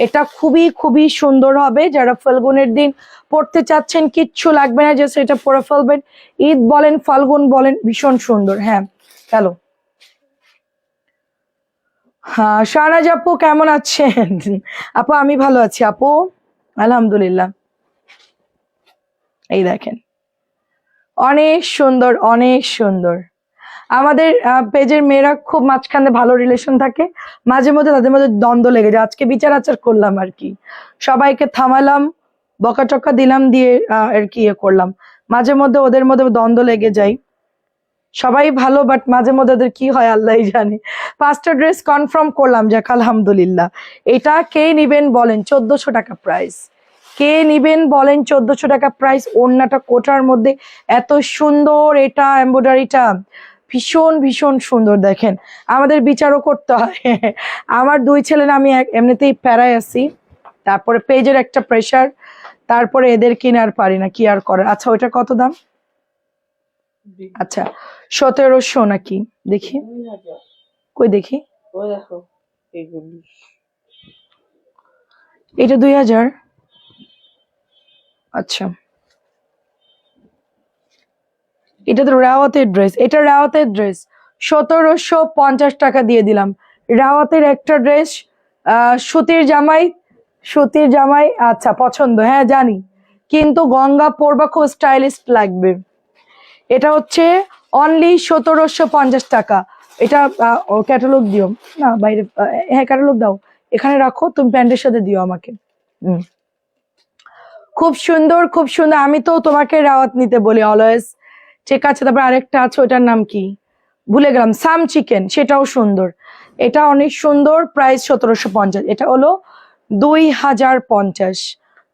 এটা, খুবই খুবই সুন্দর হবে। যারা ফাল্গুনের দিন পড়তে চাচ্ছেন কিচ্ছু লাগবে না, জাস্ট এটা পরে ফেলবেন। ঈদ বলেন ফাল্গুন বলেন, ভীষণ সুন্দর। হ্যাঁ চলো, হ্যাঁ শাহনাজ আপু কেমন আছেন? আপু আমি ভালো আছি আপু, আলহামদুলিল্লাহ। এই দেখেন অনেক সুন্দর, অনেক সুন্দর। আমাদের পেজের মেয়েরা খুব মাঝখানে ভালো রিলেশন থাকে, মাঝে মধ্যে তাদের মধ্যে দ্বন্দ্ব লেগে যায়। আজকে বিচার আচার করলাম আর কি, সবাইকে থামালাম, বকা টকা দিলাম, দিয়ে আর কি ইয়ে করলাম। মাঝে মধ্যে ওদের মধ্যে দ্বন্দ্ব লেগে যায়, সবাই ভালো বাট মাঝে মধ্যে ওদের কি হয় আল্লাহই জানে। 5টা ড্রেস কনফার্ম করলাম, যাক আলহামদুলিল্লাহ। এটা কে নিবেন বলেন? 1400 টাকা প্রাইস। কে নিবেন বলেন? 1400 টাকা প্রাইস। ওড়নাটা কোটার মধ্যে এত সুন্দর, এটা এমব্রয়ডারিটা ভীষণ ভীষণ সুন্দর। দেখেন আমাদের বিচারও করতে হয়। আমার 2 ছেলে না, আমি এমনিতেই প্যারায় আছি, তারপরে পেজের একটা প্রেশার, তারপরে এদের কিনে আর পারি না, কি আর করে। আচ্ছা ওইটা কত দাম? আচ্ছা 1700 নাকি, দেখি কই দেখি, এটা 2000। আচ্ছা এটা তো রাওয়াতের ড্রেস, এটা রাওয়াতের ড্রেস, 1750 টাকা দিয়ে দিলাম। রাওয়াতের একটা ড্রেস, সুতির জামাই, সুতির জামাই আচ্ছা পছন্দ, হ্যাঁ জানি, কিন্তু গঙ্গা পরবা খুব স্টাইলিশ লাগবে। এটা হচ্ছে অনলি 1750 টাকা। এটা ক্যাটালগ দিও না বাইরে, হ্যাঁ ক্যাটালগ দাও, এখানে রাখো, তুমি প্যান্টের সাথে দিও আমাকে। খুব সুন্দর, খুব সুন্দর। আমি তো তোমাকে রাওয়াত নিতে বলি অলওয়েজ, ঠিক আছে। তারপর আরেকটা আছে, ওটার নাম কি ভুলে গেলাম, সাম চিকেন, সেটাও সুন্দর। এটা অনেক সুন্দর, প্রাইস 1750। এটা হলো 2050,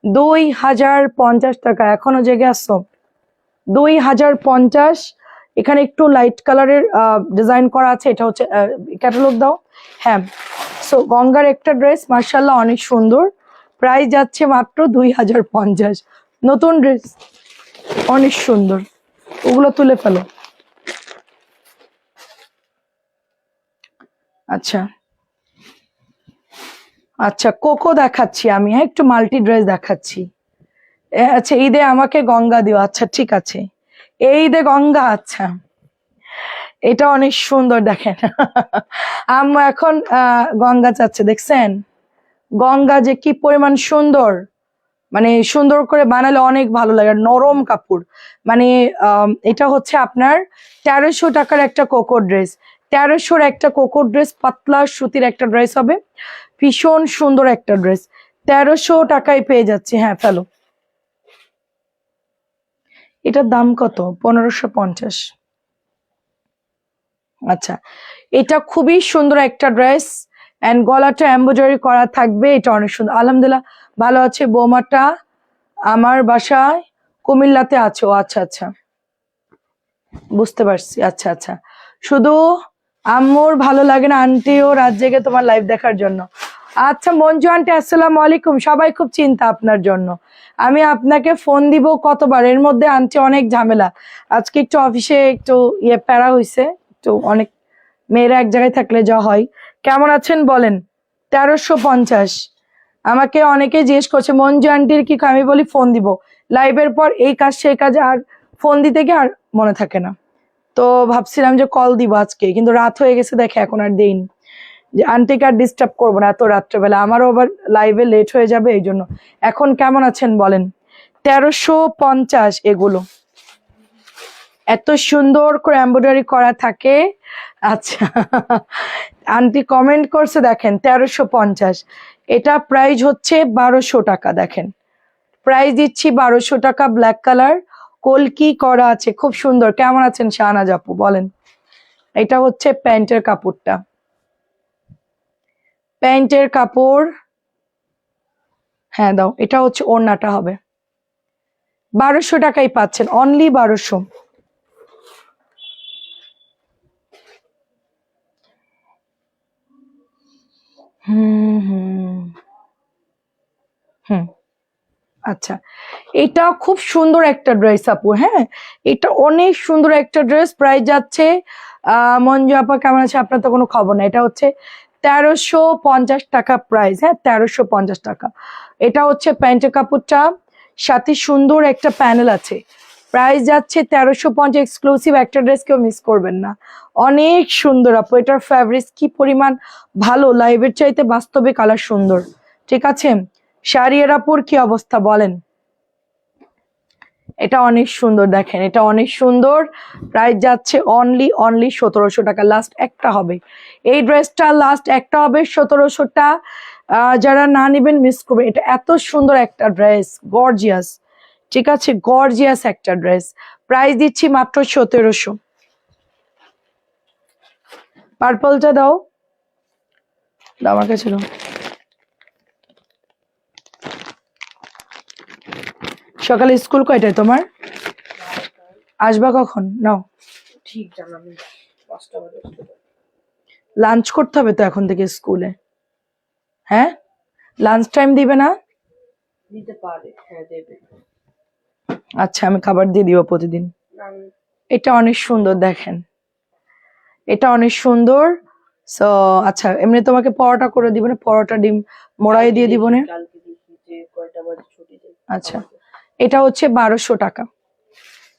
2050 টাকা। এখনো জেগে আসছো? 2050। এখানে একটু লাইট কালারের ডিজাইন করা আছে, এটা হচ্ছে ক্যাটালগ দাও। হ্যাঁ, সো গঙ্গার একটা ড্রেস মার্শাল্লাহ অনেক সুন্দর, প্রাইস যাচ্ছে মাত্র 2050। নতুন ড্রেস অনেক সুন্দর, ওগুলো তুলে ফেলো। আচ্ছা আচ্ছা কোকো দেখাচ্ছি আমি, হ্যাঁ একটু মাল্টি ড্রেস দেখাচ্ছি। আচ্ছা ঈদে আমাকে গঙ্গা দিও, আচ্ছা ঠিক আছে, এই ঈদে গঙ্গা। আচ্ছা এটা অনেক সুন্দর, দেখেন আম্মু এখন গঙ্গা চাচ্ছে, দেখছেন গঙ্গা যে কি পরিমাণ সুন্দর, মানে সুন্দর করে বানালে অনেক ভালো লাগে, নরম কাপড়। মানে এটা হচ্ছে আপনার 1300 টাকার একটা কোকো ড্রেস, 1300 একটা কোকো ড্রেস, পাতলা সুতির একটা ড্রেস হবে, ভীষণ সুন্দর একটা ড্রেস, 1300 টাকায় পেয়ে যাচ্ছে। হ্যাঁ ফেলো, এটার দাম কত? 1550। আচ্ছা এটা খুবই সুন্দর একটা ড্রেস, এন্ড গলাটা এমব্রয়ডারি করা থাকবে, এটা অনেক সুন্দর। আলহামদুলিল্লাহ ভালো আছে, বৌমাটা আমার বাসায় কুমিল্লাতে আছে। ও আচ্ছা আচ্ছা বুঝতে পারছি। আচ্ছা আচ্ছা, শুধু আম্মুর ভালো লাগে না, আন্টিও রাত জেগে তোমার লাইভ দেখার জন্য। আচ্ছা মঞ্জু আন্টি আসসালামু আলাইকুম, সবাই খুব চিন্তা আপনার জন্য, আমি আপনাকে ফোন দিব কতবার, এর মধ্যে আন্টি অনেক ঝামেলা, আজকে একটু অফিসে একটু প্যারা হইছে, একটু অনেক মেয়েরা এক জায়গায় থাকলে যা হয়। কেমন আছেন বলেন? 1350। আমাকে অনেকে জিজ্ঞেস করছে মঞ্জু আন্টির কি, আমি বলি ফোন দিব লাইভের পর, এই কাজ সেই কাজ, আর ফোন দিতে গিয়ে আর মনে থাকে না। তো ভাবছিলাম যে কল দিব আজকে, কিন্তু রাত হয়ে গেছে দেখে এখন আর দেইনি, যে আন্টিকে আর ডিস্টার্ব করবো না এত রাত্রেবেলা, আমারও আবার লাইভে লেট হয়ে যাবে এই জন্য। এখন কেমন আছেন বলেন? 1350 এগুলো, এত সুন্দর করে এমব্রয়ডারি করা থাকে। আচ্ছা, আন্টি কমেন্ট করছে দেখেন 1350, এটা প্রাইস হচ্ছে 1200 টাকা। দেখেন প্রাইস দিচ্ছি 1200 টাকা। ব্ল্যাক কালার কলকি করা আছে, খুব সুন্দর। কেমন আছেন শাহনাজ আপু বলেন? এটা হচ্ছে প্যান্টের কাপড়টা, প্যান্টের কাপড়। হ্যাঁ দাও, এটা হচ্ছে ওড়নাটা হবে। 1200 টাকাই পাচ্ছেন, অনলি 1200। হুম হুম হুম আচ্ছা, এটা খুব সুন্দর একটা ড্রেস আপু। হ্যাঁ, এটা অনেক সুন্দর একটা ড্রেস। প্রাইস যাচ্ছে মঞ্জু আপা কেমন আছে? আপনার তো কোনো খবর না। এটা হচ্ছে 1350 টাকা প্রাইস। হ্যাঁ, 1350 টাকা। এটা হচ্ছে প্যান্টের কাপড়টা, সাথে সুন্দর একটা প্যানেল আছে। প্রাইস যাচ্ছে 1350। এক্সক্লুসিভ একটা ড্রেস, কেউ মিস করবেন না। অনেক সুন্দর আপু, এটার ফ্যাব্রিক্স কি পরিমাণ ভালো, লাইভের চাইতে বাস্তবে কালার সুন্দর। ঠিক আছে, শাড়িয়ার আপুর কি অবস্থা বলেন? এটা অনেক সুন্দর, দেখেন এটা অনেক সুন্দর। প্রাইস যাচ্ছে অনলি 1700 টাকা। লাস্ট একটা হবে এই ড্রেসটা, লাস্ট একটা হবে 1700টা। যারা না নেবেন মিস করবে। এটা এত সুন্দর একটা ড্রেস, গর্জিয়াস। ঠিক আছে, গর্জিয়াস একটা ড্রেস। প্রাইস দিচ্ছি মাত্র 1700। পার্পলটা দাও, দাও আমার কাছে দাও। সকালে স্কুল কয়টায় তোমার? আসবা কখন? নাও, ঠিক জানাবো 5টা বাজে। লাঞ্চ করতে হবে তো এখন থেকে স্কুলে। হ্যাঁ, লাঞ্চ টাইম দিবে না? দিতে পারে, হ্যাঁ দেবে। আচ্ছা, আমি খাবার দিয়ে দিব প্রতিদিন। এটা অনেক সুন্দর, দেখেন এটা অনেক সুন্দর। সো আচ্ছা, এমনি তোমাকে পরোটা করে দিব না, পরোটা ডিম মোড়াই দিয়ে দিব না। কালকে দেখি যে কয়টা বাজে ছুটি দেয়। আচ্ছা, এটা হচ্ছে 1200 টাকা।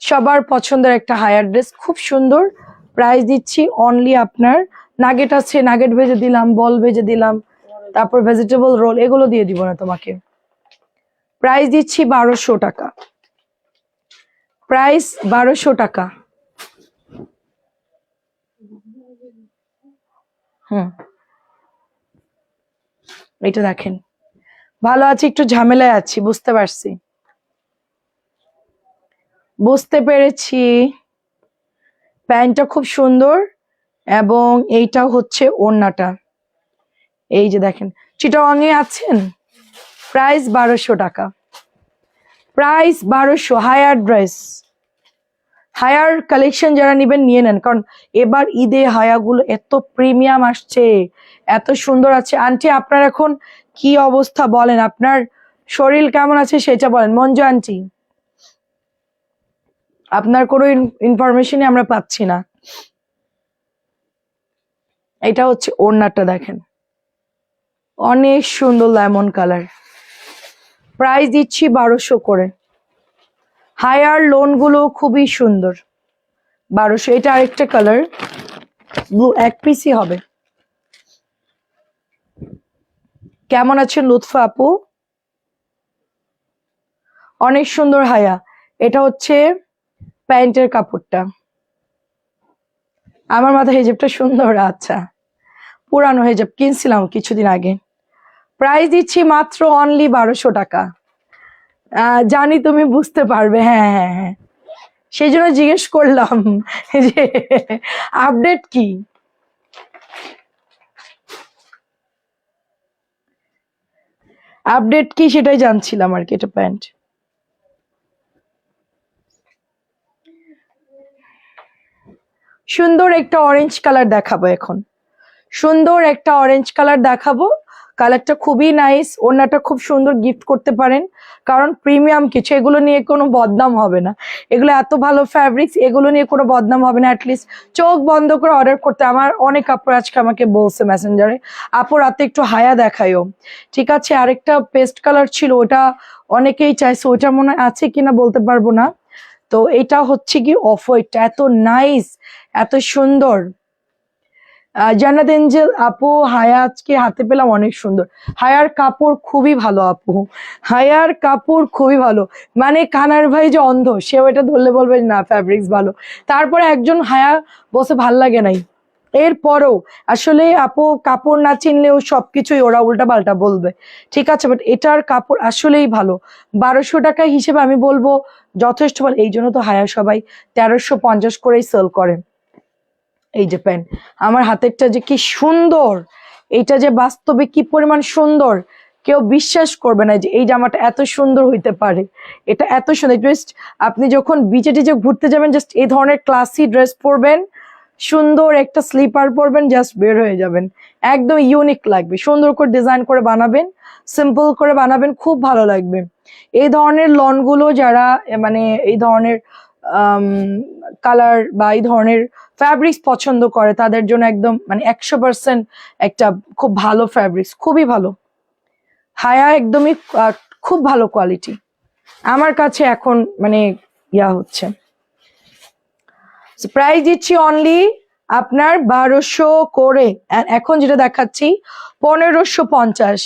সবার পছন্দের একটা হায়ার ড্রেস, খুব সুন্দর। প্রাইস দিচ্ছি অনলি আপনার, নাগেট আছে, নাগেট ভেজে দিলাম, বল ভেজে দিলাম, তারপর ভেজিটেবল রোল, এগুলো দিয়ে দিব না তোমাকে। প্রাইস দিচ্ছি 1200 টাকা। প্রাইস 1200 টাকা। হুম, এটা দেখেন, ভালো আছি, একটু ঝামেলায় আছি, বুঝতে পারছি, বুঝতে পেরেছি। প্যান্টটা খুব সুন্দর, এবং এইটা হচ্ছে ওড়নাটা। এই যে দেখেন, চিটাগাং এ আছেন? প্রাইস 1200 টাকা। Price 1200। Higher dress, higher collection যারা নিবেন নিয়ে নেন, কারণ এবার ঈদে হায়াগুলো এত প্রিমিয়াম আসছে, এত সুন্দর আছে। আন্টি আপনার এখন কি অবস্থা বলেন? আপনার শরীর কেমন আছে সেটা বলেন মঞ্জু আন্টি। আপনার কোনো ইনফরমেশনই আমরা পাচ্ছি না। এটা হচ্ছে ওড়নাটা, দেখেন অনেক সুন্দর লেমন কালার। প্রাইস দিচ্ছি 1200 করে। হায়ার লোন গুলো খুবই সুন্দর, 1200। এটা আরেকটা কালার, ব্লু, এক পিসই হবে। কেমন আছেন লুৎফা আপু? অনেক সুন্দর হায়া। এটা হচ্ছে প্যান্টের কাপড়টা। আমার মাথায় হিজাবটা সুন্দর। আচ্ছা, পুরানো হিজাব কিনছিলাম কিছুদিন আগে। প্রাইস দিচ্ছি মাত্র অনলি 1200 টাকা। জানি তুমি বুঝতে পারবে। হ্যাঁ হ্যাঁ হ্যাঁ, সেই জন্য জিজ্ঞেস করলাম যে আপডেট কি। আপডেট কি সেটাই জানছিলাম আর কি। এটা প্যান্ট, সুন্দর একটা অরেঞ্জ কালার দেখাবো এখন, সুন্দর একটা অরেঞ্জ কালার দেখাবো। কালারটা খুবই নাইস, ওড়নাটা খুব সুন্দর, গিফট করতে পারেন, কারণ প্রিমিয়াম কিছু, এগুলো নিয়ে কোনো বদনাম হবে না। এগুলো এত ভালো ফ্যাব্রিক্স, এগুলো নিয়ে কোনো বদনাম হবে না। অ্যাটলিস্ট চোখ বন্ধ করে অর্ডার করতে। আমার অনেক কাপড় আজকে আমাকে বলছে মেসেঞ্জারে, আপু রাতে একটু হায়া দেখাইও। ঠিক আছে, আরেকটা পেস্ট কালার ছিল, ওটা অনেকেই চাইছে, ওটা মনে হয় আছে কিনা বলতে পারবো না। তো এটা হচ্ছে কি অফ হোয়াইটটা, এত নাইস, এত সুন্দর। জান্নাত এঞ্জেল আপু, হায়া আজকে হাতে পেলাম, অনেক সুন্দর। হায়ার কাপড় খুবই ভালো আপু, হায়ার কাপড় খুবই ভালো। মানে কানার ভাই যে অন্ধ, সেও এটা ধরলে বলবে না ফ্যাব্রিক্স ভালো। তারপরে একজন হায়া বসে ভাল লাগে নাই, এরপরও আসলে আপু কাপড় না চিনলেও সবকিছুই ওরা উল্টা পাল্টা বলবে। ঠিক আছে, বাট এটার কাপড় আসলেই ভালো। 1200 টাকা হিসেবে আমি বলবো যথেষ্ট ভালো। এই জন্য তো হায়া সবাই 1350 করেই সেল করে। এই যে প্যান্ট, আমার হাতেরটা যে কি সুন্দর, এইটা যে বাস্তবে কি পরিমাণ সুন্দর, কেউ বিশ্বাস করবে না যে এই জামাটা এত সুন্দর হইতে পারে। এটা এত সুন্দর, জাস্ট আপনি যখন বিচে টিচে ঘুরতে যাবেন, জাস্ট এই ধরনের ক্লাসি ড্রেস পরবেন, সুন্দর একটা স্লিপার পরবেন, জাস্ট বের হয়ে যাবেন, একদম ইউনিক লাগবে। সুন্দর করে ডিজাইন করে বানাবেন, সিম্পল করে বানাবেন, খুব ভালো লাগবে। এই ধরনের লনগুলো যারা মানে এই ধরনের কালার বা এই ধরনের ফ্যাব্রিক্স পছন্দ করে, তাদের জন্য একদম মানে 100% একটা খুব ভালো ফ্যাব্রিক্স, খুবই ভালো। হায়া একদমই খুব ভালো কোয়ালিটি আমার কাছে এখন মানে ইয়া হচ্ছে। প্রাইস দিচ্ছি অনলি আপনার 1200 করে, এখন যেটা দেখাচ্ছি 1550।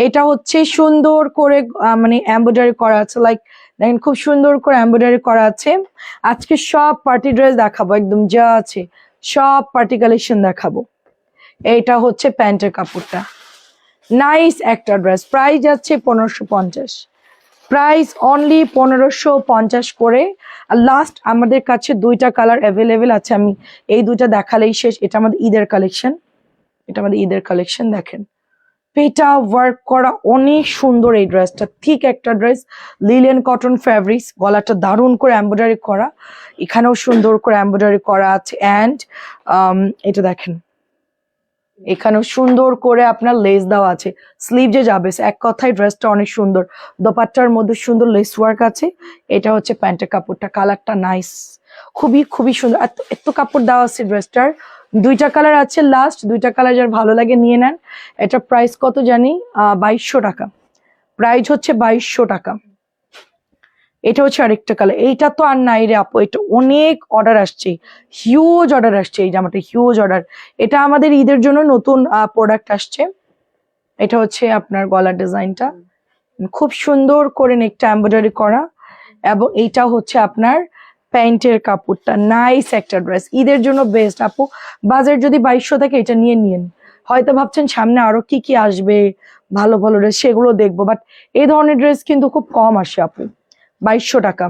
এটা হচ্ছে সুন্দর করে মানে এমব্রয়ডারি করা আছে, লাইক দেখেন খুব সুন্দর করে এমব্রয়ডারি করা আছে। আজকে সব পার্টি ড্রেস দেখাবো, একদম যা আছে সব পার্টি কালেকশন দেখাবো। এইটা হচ্ছে প্যান্টের কাপড়টা, নাইস একটা ড্রেস। প্রাইস যাচ্ছে 1550, প্রাইস অনলি 1550 করে। আর লাস্ট আমাদের কাছে 2টা কালার অ্যাভেলেবেল আছে, আমি এই 2টা দেখালেই শেষ। এটা আমাদের ঈদের কালেকশন, এটা আমাদের ঈদের কালেকশন। দেখেন পেটা ওয়ার্ক করা, অনেক সুন্দর এই ড্রেসটা, ঠিক একটা ড্রেস, লিলেন কটন ফ্যাব্রিক্স, গলাটা দারুণ করে এমব্রয়ডারি করা, এখানেও সুন্দর করে এমব্রয়ডারি করা আছে। অ্যান্ড এটা দেখেন, এখানেও সুন্দর করে আপনার লেস দেওয়া আছে, স্লিভ যে যাবে, এক কথায় ড্রেসটা অনেক সুন্দর। দোপাট্টার মধ্যে সুন্দর লেস ওয়ার্ক আছে। এটা হচ্ছে প্যান্টের কাপড়টা, কালারটা নাইস, খুবই খুবই সুন্দর। এত কাপড় দেওয়া আছে ড্রেসটার। 2টা কালার আছে, লাস্ট 2টা কালার যার ভালো লাগে নিয়ে নেন। এটা প্রাইস কত জানি, 2200 টাকা, প্রাইস হচ্ছে 2200 টাকা। এটা হচ্ছে আরেকটা কালার, এইটা তো আর নাই রে আপু, এটা অনেক অর্ডার আসছে, হিউজ অর্ডার আসছে, এই জামাটা হিউজ অর্ডার। এটা আমাদের ঈদের জন্য নতুন প্রোডাক্ট আসছে। এটা হচ্ছে আপনার গলার ডিজাইনটা খুব সুন্দর করে নেকটা এমব্রয়ডারি করা, এবং এইটা হচ্ছে আপনার প্যান্টের কাপড়টা, নাইস একটা ড্রেস, ঈদের জন্য বেস্ট আপু। বাজার যদি 2200 থাকে, এটা নিয়ে নিন। হয়তো ভাবছেন সামনে আরো কি কি আসবে ভালো ভালো ড্রেস, সেগুলো দেখবো, বাট এই ধরনের ড্রেস কিন্তু খুব কম আসে আপু। 2200 টাকা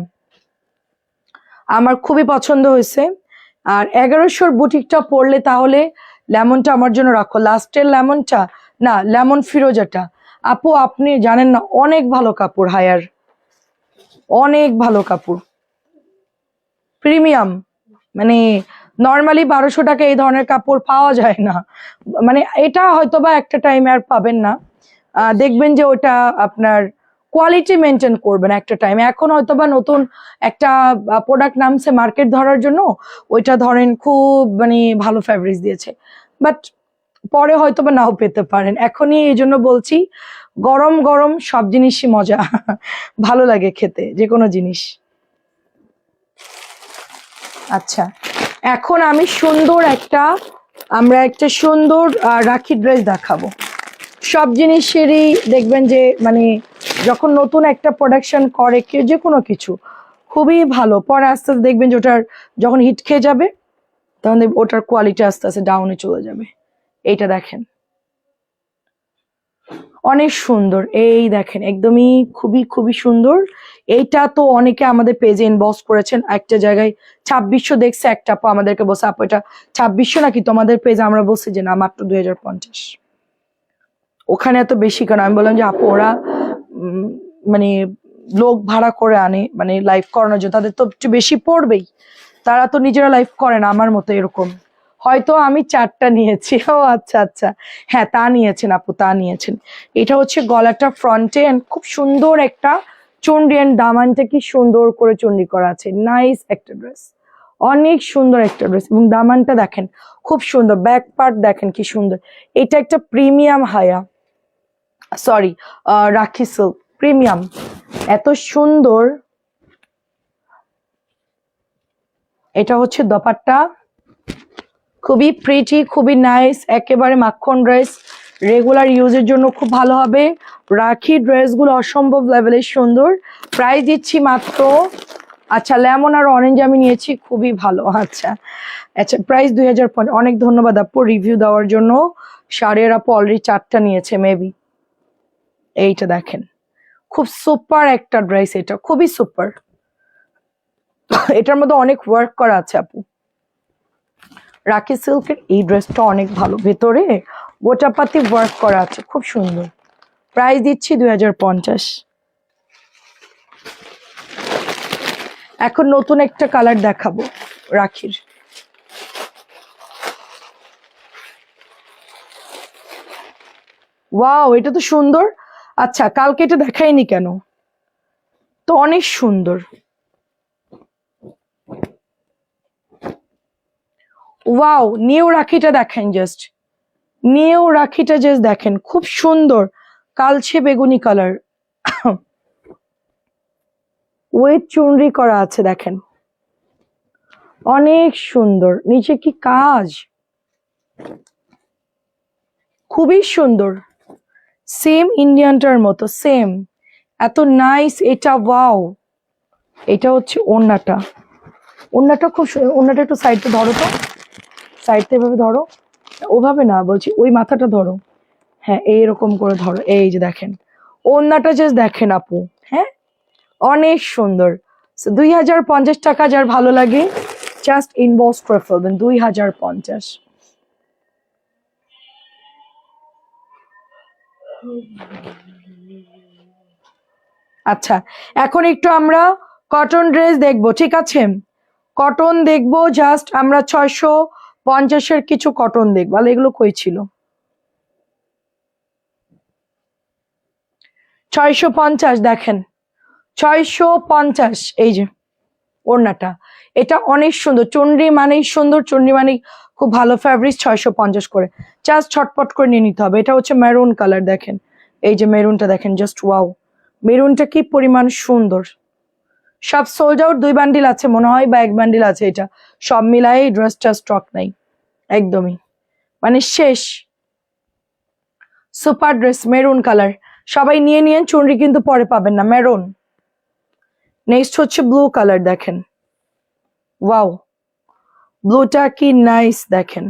আমার খুবই পছন্দ হয়েছে। আর 1100-র বুটিকটা পরলে তাহলে লেমনটা আমার জন্য রাখো, লাস্টের লেমনটা না, লেমন ফিরোজাটা। আপু আপনি জানেন না, অনেক ভালো কাপড় হায়ার, অনেক ভালো কাপড়, প্রিমিয়াম। মানে নর্মালি 1200 টাকা এই ধরনের কাপড় পাওয়া যায় না। মানে এটা হয়তোবা একটা টাইমে আর পাবেন না, দেখবেন যে ওটা আপনার কোয়ালিটি মেনটেন করবেন একটা টাইমে। এখন হয়তোবা নতুন একটা প্রোডাক্ট নামছে মার্কেট ধরার জন্য, ওইটা ধরেন খুব মানে ভালো ফ্যাব্রিক্স দিয়েছে, বাট পরে হয়তোবা নাও পেতে পারেন। এখনই এই জন্য বলছি, গরম গরম সব জিনিসই মজা, ভালো লাগে খেতে যে কোনো জিনিস। আচ্ছা, এখন আমি আমরা একটা সুন্দর রাখি ড্রেস দেখাবো। সব জিনিসেরই দেখবেন যে মানে যখন নতুন একটা প্রোডাকশন করে কেউ যে কোনো কিছু, খুবই ভালো, পরে আস্তে আস্তে দেখবেন যে ওটার যখন হিট খেয়ে যাবে, তখন ওটার কোয়ালিটি আস্তে আস্তে ডাউনে চলে যাবে। এইটা দেখেন অনেক সুন্দর, এই দেখেন একদমই খুবই খুবই সুন্দর। এইটা তো অনেকে আমাদের পেজে ইনবক্স করেছেন, একটা জায়গায় 2600 দেখছে, একটা আপু আমাদেরকে বলছে আপু এটা 2600 নাকি তোমাদের পেজে, আমরা বলছি যে না মাত্র 2050। ওখানে এত বেশি কেন? আমি বললাম যে আপু ওরা মানে লোক ভাড়া করে আনে মানে লাইভ করানোর জন্য, তাদের তো একটু বেশি পড়বেই, তারা তো নিজেরা লাইভ করে না আমার মতো এরকম। হয়তো আমি 4টা নিয়েছি। ও আচ্ছা আচ্ছা, হ্যাঁ তা নিয়েছেন আপু, তা নিয়েছেন। এটা হচ্ছে গলাটা ফ্রন্টে, এন্ড খুব সুন্দর একটা চুনরি, এন্ড দামানটা কি সুন্দর করে চুনরি করা আছে। নাইস একটা ড্রেস, অনেক সুন্দর একটা ড্রেস, এবং দামানটা দেখেন খুব সুন্দর, ব্যাক পার্ট দেখেন কি সুন্দর। এটা একটা প্রিমিয়াম হায়া, সরি রাখি সিল্ক প্রিমিয়াম, এত সুন্দর। এটা হচ্ছে দোপাট্টা, খুবই প্রিটি, খুবই নাইস, একেবারে মাখন ড্রেস, রেগুলার ইউজের জন্য খুব ভালো হবে। রাখি ড্রেসগুলো অসম্ভব লেভেলের সুন্দর। প্রাইস দিচ্ছি মাত্র, আচ্ছা লেমন আর অরেঞ্জ আমি নিয়েছি, খুবই ভালো। আচ্ছা আচ্ছা, প্রাইস 2050। অনেক ধন্যবাদ আপু রিভিউ দেওয়ার জন্য। শাড়ির আপু অলরেডি 4টা নিয়েছে মেবি। এইটা দেখেন, খুব সুপার একটা ড্রেস, এটা খুবই সুপার। এটার মধ্যে অনেক ওয়ার্ক করা আছে আপু। রাখি সিল্কের এই ড্রেসটা অনেক ভালো, ভেতরে গোটাপাতি ওয়ার্ক করা আছে, খুব সুন্দর। প্রাইস দিচ্ছি 2050। এখন নতুন একটা কালার দেখাবো রাখির। ওয়াও, এটা তো সুন্দর। আচ্ছা কালকে এটা দেখাইনি কেন, তো অনেক সুন্দর। ওয়াও, নিউ রাখিটা দেখেন, জাস্ট নিউ রাখিটা জাস্ট দেখেন, খুব সুন্দর, কালচে বেগুনি কালার, ওয়েট চুনরি করা আছে দেখেন, অনেক সুন্দর। নিচে কি কাজ, খুবই সুন্দর, সেম ইন্ডিয়ানটার মতো সেম, এত নাইস এটা। ওয়াও, এটা হচ্ছে ওড়নাটা, ওড়নাটা খুব ওড়নাটা একটু সাইডে ধরো তো, সাইডটা এভাবে ধরো, ওভাবে না বলছি, ওই মাথাটা ধরো, হ্যাঁ এইরকম করে ধরো। এই যে দেখেন ওড়নাটা জাস্ট দেখেন আপু, হ্যাঁ অনেক সুন্দর। 2050 টাকা, যার ভালো লাগে জাস্ট ইনবক্স করে ফেলবেন, 2050। আচ্ছা এখন একটু আমরা কটন ড্রেস দেখবো, ঠিক আছে? কটন দেখবো, জাস্ট আমরা 650-এর কিছু কটন দেখবো। আর এগুলো কই ছিল? 650 দেখেন, 650, এই যে ওড়নাটা, এটা অনেক সুন্দর। চুনরি মানেই সুন্দর, চুনরি মানেই খুব ভালো ফ্যাব্রিক। 650 করে, জাস্ট ছটপট করে নিয়ে নিতে হবে। এটা হচ্ছে মেরুন কালার, দেখেন এই যে মেরুনটা দেখেন, জাস্ট ওয়াও, মেরুনটা কি পরিমাণ সুন্দর। সব সোল্ড আউট, 2 বান্ডিল আছে মনে হয়, বা 1 বান্ডিল আছে। এটা সব মিলাই ড্রেসটা স্টক নাই একদমই, মানে শেষ। সুপার ড্রেস, মেরুন কালার, সবাই নিয়ে নিয়েন, চুনরি কিন্তু পরে পাবেন না, মেরুন। নেক্সট হচ্ছে ব্লু কালার, দেখেন ওয়াও, ব্লুটা কি নাইস দেখেন,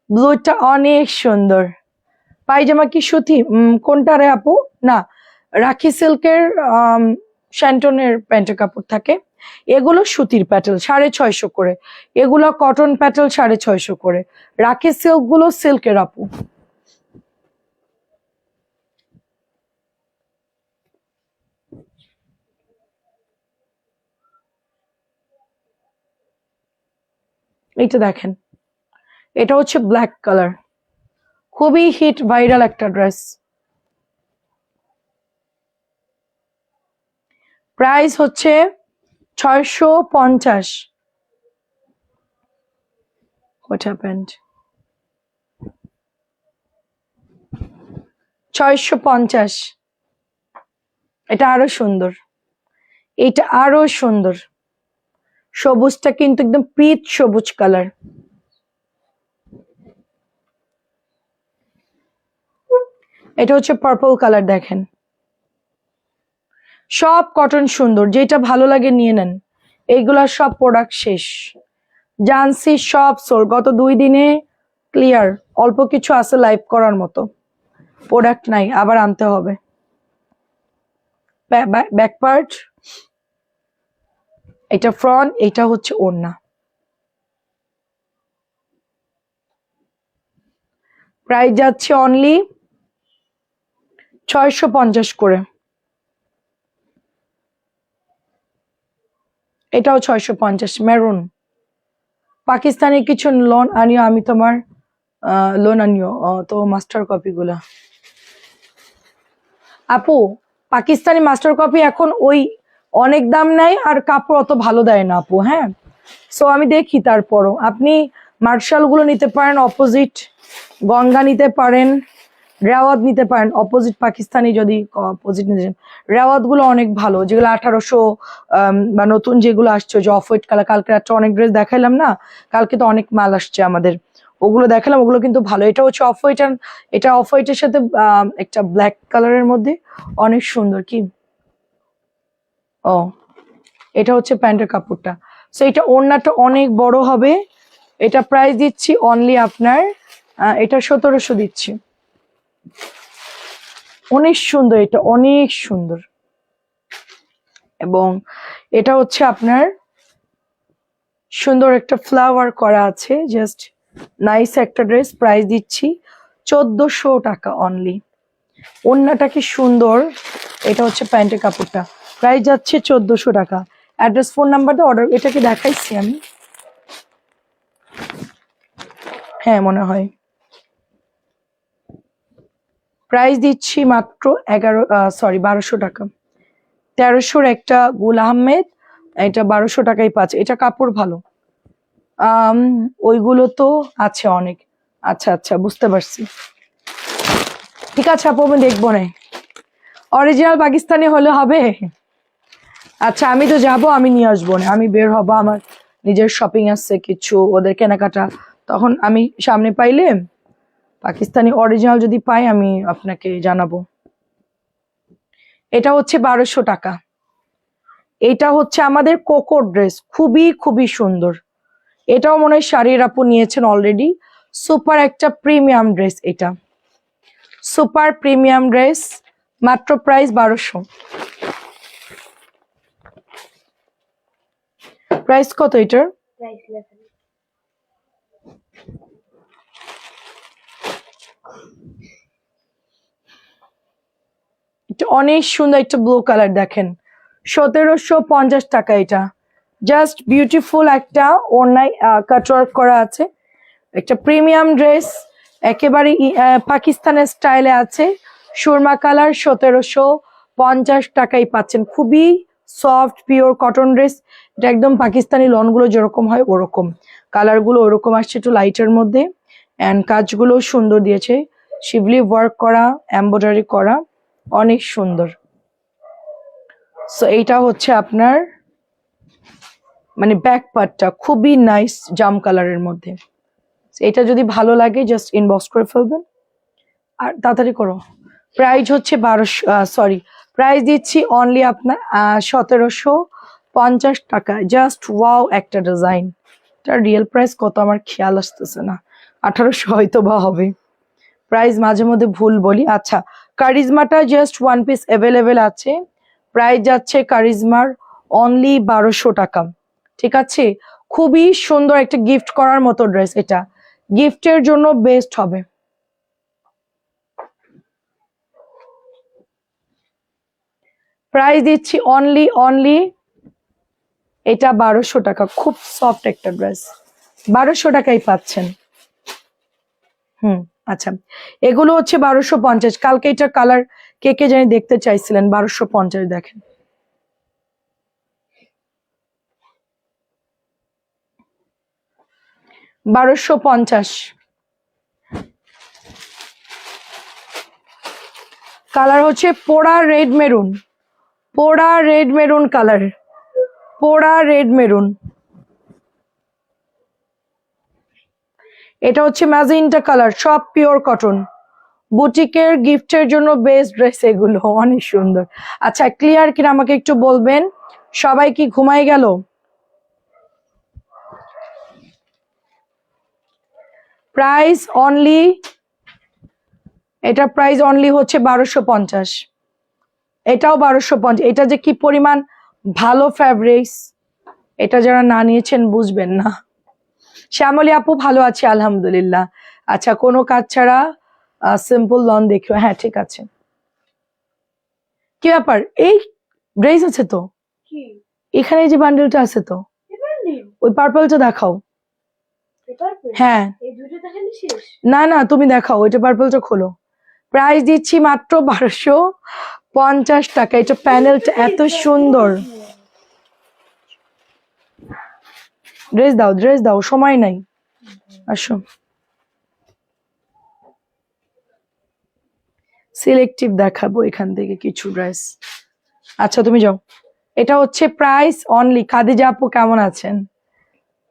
ব্লুটা অনেক সুন্দর। পায়জামা কি সুতি? কোনটা রে আপু? না, রাখি সিল্কের শ্যান্টনের প্যান্টের কাপড় থাকে, এগুলো সুতির প্যাটেল 650 করে, এগুলো কটন প্যাটেল 650 করে। রাখি সিল্ক গুলো সিল্কের আপু। এইটা দেখেন, এটা হচ্ছে ব্ল্যাক কালার, খুবই হিট ভাইরাল একটা ড্রেস। প্রাইস হচ্ছে 650। What happened? 650। এটা আরো সুন্দর, এটা আরো সুন্দর। সবুজটা কিন্তু একদম পিচ সবুজ কালার। এটা হচ্ছে পার্পল কালার, দেখেন সব কটন সুন্দর, যেটা ভালো লাগে নিয়ে নেন। এইগুলা সব প্রোডাক্ট শেষ, জানসি সব সোল গত 2 দিনে ক্লিয়ার। অল্প কিছু আছে লাইভ করার মতো, প্রোডাক্ট নাই, আবার আনতে হবে। ব্যাক পার্ট, এটা ফ্রন্ট, এটা হচ্ছে ওড়না। প্রাইস যাচ্ছে অনলি 650 করে। এটাও 650 মেরুন। পাকিস্তানি কিছু লোন আনিও, আমি তোমার লোন আনিও তো মাস্টার কপি গুলা। আপু পাকিস্তানি মাস্টার কপি এখন ওই অনেক দাম নেয় আর কাপড় অত ভালো দেয় না আপু। হ্যাঁ, সো আমি দেখি। তারপরও আপনি মার্শাল গুলো নিতে পারেন, অপোজিট গঙ্গা নিতে পারেন, রেওয়াত নিতে পারেন। অপোজিট পাকিস্তানি যদি অপোজিট নিতে চান, রেওয়াত গুলো অনেক ভালো, যেগুলো 1800 বা নতুন যেগুলো আসছে, যে অফ হোয়াইট কালার। কালকে একটা অনেক ড্রেস দেখাইলাম না, কালকে তো অনেক মাল আসছে আমাদের, ওগুলো দেখালাম, ওগুলো কিন্তু ভালো। এটা হচ্ছে অফ হোয়াইট, এটা অফ হোয়াইটের সাথে একটা ব্ল্যাক কালারের মধ্যে অনেক সুন্দর। কি ও, এটা হচ্ছে প্যান্টের কাপড়টা। সো এটা ওড়নাটা অনেক বড় হবে। এটা প্রাইস দিচ্ছি অনলি আপনার এটা 1700 দিচ্ছি। অনেক সুন্দর, এটা অনেক সুন্দর। এবং এটা হচ্ছে আপনার সুন্দর একটা ফ্লাওয়ার করা আছে, জাস্ট নাইস একটা ড্রেস। প্রাইস দিচ্ছি 1400 টাকা অনলি। ওড়নাটা কি সুন্দর। এটা হচ্ছে প্যান্টের কাপড়টা, প্রাইস যাচ্ছে 1400 টাকা। অ্যাড্রেস, ফোন নাম্বার দিয়ে অর্ডার। এটাকে দেখাইছি আমি, হ্যাঁ মনে হয়। প্রাইস দিচ্ছি মাত্র 1200 টাকা। 1300 একটা গুল আহমেদ, এটা 1200 টাকাই পাচ্ছে। এটা কাপড় ভালো। ওইগুলো তো আছে অনেক। আচ্ছা আচ্ছা, বুঝতে পারছি। ঠিক আছে আপু, আমি দেখবো না। অরিজিনাল পাকিস্তানি হলে হবে। আচ্ছা আমি তো যাব, আমি নিয়ে আসবো না, আমি বের হবো, আমার নিজের শপিং আছে কিছু, ওদের কেনাকাটা, তখন আমি সামনে পাইলে পাকিস্তানি অরিজিনাল যদি পাই আমি আপনাকে জানাবো। এটা হচ্ছে 1200 টাকা। এটা হচ্ছে আমাদের কোকো ড্রেস, খুবই খুবই সুন্দর। এটাও মনে হয় শাড়ির আপু নিয়েছেন অলরেডি। সুপার একটা প্রিমিয়াম ড্রেস, এটা সুপার প্রিমিয়াম ড্রেস, মাত্র প্রাইস 1200। প্রাইস কত এটার? প্রাইস লেখা নেই। এটা অনেক সুন্দর একটা ব্লু কালার, দেখেন 1750 টাকা। এটা জাস্ট বিউটিফুল একটা ওড়নায় কাটওয়ার্ক করা আছে, একটা প্রিমিয়াম ড্রেস, একেবারে পাকিস্তানের স্টাইলে আছে। সুরমা কালার, 1750 টাকাই পাচ্ছেন। খুবই সফট পিওর কটন ড্রেস। এটা একদম পাকিস্তানি লন গুলো যেরকম হয় ওরকম, কালার গুলো ওরকম আসছে, একটু লাইটের মধ্যে। অ্যান্ড কাজগুলো সুন্দর দিয়েছে, শিবলি ওয়ার্ক করা, এমব্রয়ডারি করা, অনেক সুন্দর। সো এইটা হচ্ছে আপনার মানে ব্যাক পার্টটা খুবই নাইস জাম কালারের মধ্যে। এটা যদি ভালো লাগে জাস্ট ইনবক্স করে ফেলবেন, আর তাড়াতাড়ি করো। প্রাইস হচ্ছে 1200, প্রাইস দিচ্ছি অনলি আপনার 1750 টাকা। জাস্ট ওয়াও একটা ডিজাইন। তার রিয়েল প্রাইস কত আমার খেয়াল আসতেছে না, 1800 হয়তো বা হবে। প্রাইস মাঝে মধ্যে ভুল বলি। আচ্ছা, কারিজমাটা জাস্ট ওয়ান পিস অ্যাভেলেবেল আছে। প্রাইস যাচ্ছে কারিজমার অনলি 1200 টাকা। ঠিক আছে, খুবই সুন্দর একটা গিফট করার মতো ড্রেস, এটা গিফটের জন্য বেস্ট হবে। প্রাইস দিচ্ছি অনলি এটা 1200 টাকা। খুব সফট একটা ড্রেস, 1200 টাকাই পাচ্ছেন। আচ্ছা, এগুলো হচ্ছে 1250। কালকে এটা কালার কে কে জানি দেখতে চাইছিলেন, 1250 দেখেন। $1250। কালার হচ্ছে পোড়া রেড মেরুন, পোড়া রেড মেরুন কালার, পোড়া রেড মেরুন। এটা হচ্ছে ম্যাজেন্টা কালার, সব পিওর কটন। বুটিকের গিফটের জন্য বেস্ট ড্রেস এগুলো, অনেক সুন্দর। আচ্ছা ক্লিয়ার কিনা আমাকে একটু বলবেন। সবাই কি ঘুমাই গেল? প্রাইস অনলি, এটা প্রাইস অনলি হচ্ছে 1250। এটাও 1250। এটা যে কি পরিমাণ ভালো ফ্যাব্রিক্স, এটা যারা না নিয়েছেন বুঝবেন না। শ্যামলী আপু ভালো আছে আলহামদুলিল্লাহ। আচ্ছা, কোনো কাজ ছাড়া সিম্পল লন দেখিও। হ্যাঁ ঠিক আছে। কি ব্যাপার, এই ড্রেস আছে তো, কি এখানে যে বান্ডেলটা আছে তো, ওই পার্পলটা দেখাও। হ্যাঁ এই দুটো দেখালে শেষ? না না, তুমি দেখাও, ওইটা পার্পলটা খোলো। প্রাইস দিচ্ছি মাত্র 1250 টাকা। এটা প্যানেলটা এত সুন্দর। ড্রেস দাও, ড্রেস দাও, সময় নাই, আসো। সিলেক্টিভ দেখাবো এখান থেকে কিছু ড্রেস। আচ্ছা তুমি যাও। এটা হচ্ছে প্রাইস অনলি, খাদিজা আপু কেমন আছেন?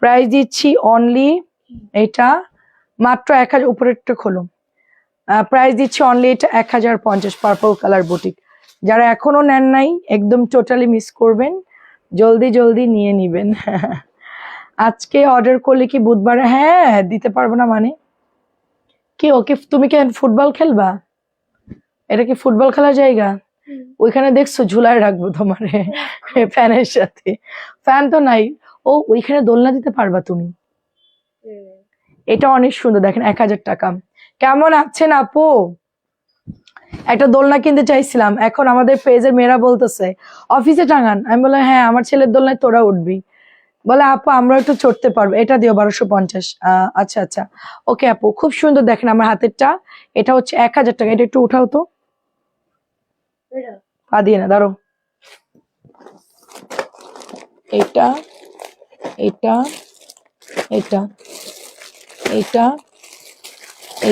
প্রাইস দিচ্ছি অনলি, এটা মাত্র 1000, উপরেরটা খোলো। প্রাইস দিচ্ছি অনলি এটা 1050, পার্পল কালার বুটিক। যারা এখনো নেন নাই একদম টোটালি মিস করবেন, জলদি জলদি নিয়ে নিবেন। আজকে অর্ডার করলে কি বুধবারে? হ্যাঁ দিতে পারবো না মানে কি? ওকে তুমি কি ফুটবল খেলবা? এটা কি ফুটবল খেলার জায়গা? ওইখানে দেখছো ঝুলায় রাখবো তোমারে ফ্যানের সাথে। ফ্যান তো নাই। ও ওইখানে দোলনা দিতে পারবা তুমি। এটা অনেক সুন্দর, দেখেন 1000 টাকা। কেমন আছেন আপু? একটা দোলনা কিনতে চাইছিলাম, এখন আমাদের পেজের মেয়েরা বলতেছে অফিসে টাঙান। আমি বললাম হ্যাঁ, আমার ছেলের দোলনায় তোরা উঠবি। বলে আপু আমরা একটু চড়তে পারবো, এটা দিও 1250। আচ্ছা আচ্ছা, ওকে আপু, খুব সুন্দর। দেখেন আমার হাতেরটা, এটা হচ্ছে 1000 টাকা। এটা একটু উঠাও তো, পা দিয়ে না, দাঁড়ো। এটা এটা এটা এটা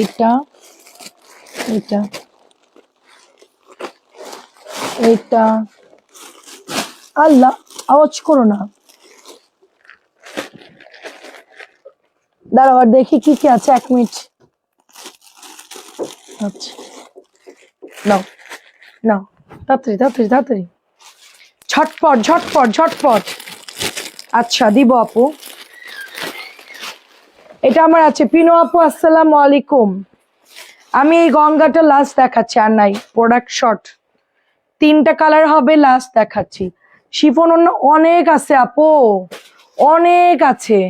এটা এটা এটা, আল্লাহ আওয়াজ করো না। দাঁড়াও আর দেখি কি কি আছে, 1 মিনিট। আচ্ছা নাও নাও, তাড়াতাড়ি তাড়াতাড়ি তাড়াতাড়ি, ঝটপট ঝটপট ঝটপট। আচ্ছা দিব আপু। এটা আমার আছে পিনো আপু, আসসালামু আলাইকুম। আমি এই গঙ্গাটা লাস্ট দেখাচ্ছি, আর নাই প্রোডাক্ট শর্ট, 3টা কালার হবে, লাস্ট দেখাচ্ছি। শিফন অন্য অনেক আছে আপু, অনেক আছে,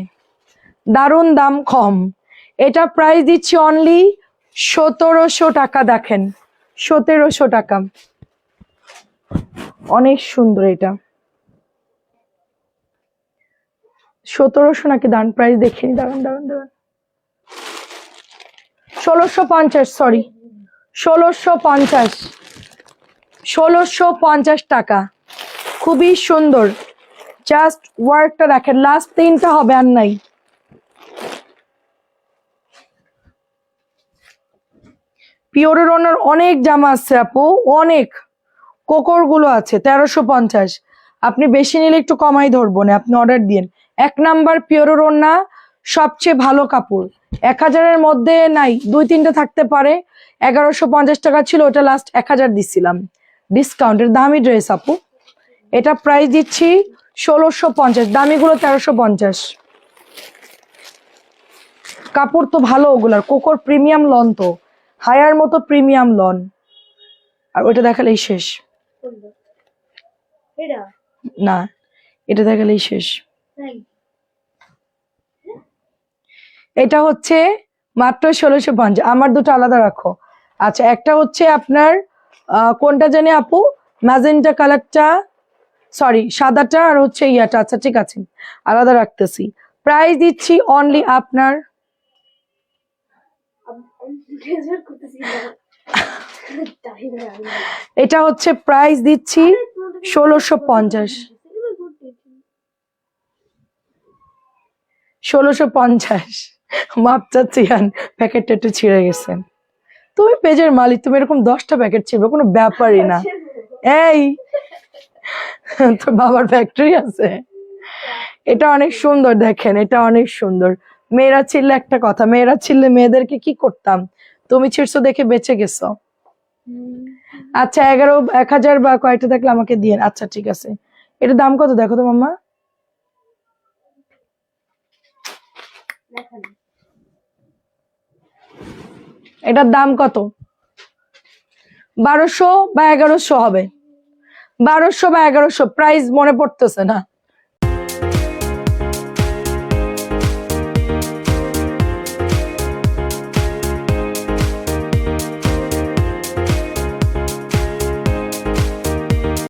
দারুন দাম কম। এটা প্রাইস দিচ্ছি অনলি 1700 টাকা। দেখেন 1700 টাকা, অনেক সুন্দর। এটা 1700 নাকি দান প্রাইস দেখিনি, দাঁড়ান দাঁড়ান দাঁড়ান, 1650, সরি 1650, 1650 টাকা। খুবই সুন্দর, জাস্ট ওয়ার্কটা দেখেন। লাস্ট 3টা হবে, আর নাই। পিওরের ওনার অনেক জামা আছে আপু, অনেক কোকর গুলো আছে 1350। আপনি বেশি নিলে একটু কমাই ধরবো না, আপনি অর্ডার দিন। 1 নাম্বার পিওরের ওনা, সবচেয়ে ভালো কাপড়। 1000-এর মধ্যে নাই, 2-3টা থাকতে পারে। 1150 টাকা ছিল, ওটা লাস্ট 1000 দিছিলাম ডিসকাউন্টের। দামি ড্রেস আপু, এটা প্রাইস দিচ্ছি 1650, দামিগুলো 1350। কাপড় তো ভালো ওগুলার, কোকর প্রিমিয়াম লন, তো হায়ার মতো প্রিমিয়াম লন। আর ওইটা দেখালেই শেষ না, এটা দেখালেই শেষ। এটা হচ্ছে মাত্র 1650। আমার দুটো আলাদা রাখো। আচ্ছা, একটা হচ্ছে আপনার কোনটা জানি আপু, ম্যাজেন্টা কালারটা, সরি সাদাটা, আর হচ্ছে ইয়াটা। আচ্ছা ঠিক আছে, আলাদা রাখতেছি। প্রাইস দিচ্ছি অনলি আপনার এটা হচ্ছে প্রাইস দিচ্ছি 1650, 1650। মাপ চাচ্ছি, প্যাকেটটা একটু ছিঁড়ে গেছে। তুমি পেজের মালিক, তুমি এরকম 10টা প্যাকেট ছিঁড়বে কোনো ব্যাপারই না। এই তোর বাবার ফ্যাক্টরি আছে। এটা অনেক সুন্দর, দেখেন এটা অনেক সুন্দর। মেয়েরা ছিললে একটা কথা, মেয়েরা ছিললে মেয়েদেরকে কি করতাম, তুমি ছিড়ছো দেখে বেঁচে গেছো। আচ্ছা 1000 বা কয়টা থাকলে আমাকে দিয়ে। আচ্ছা ঠিক আছে, এটার দাম কত দেখো তো মাম্মা। এটার দাম কত? 1200 বা 1100 হবে, 1200 বা 1100, প্রাইস মনে পড়তেছে না।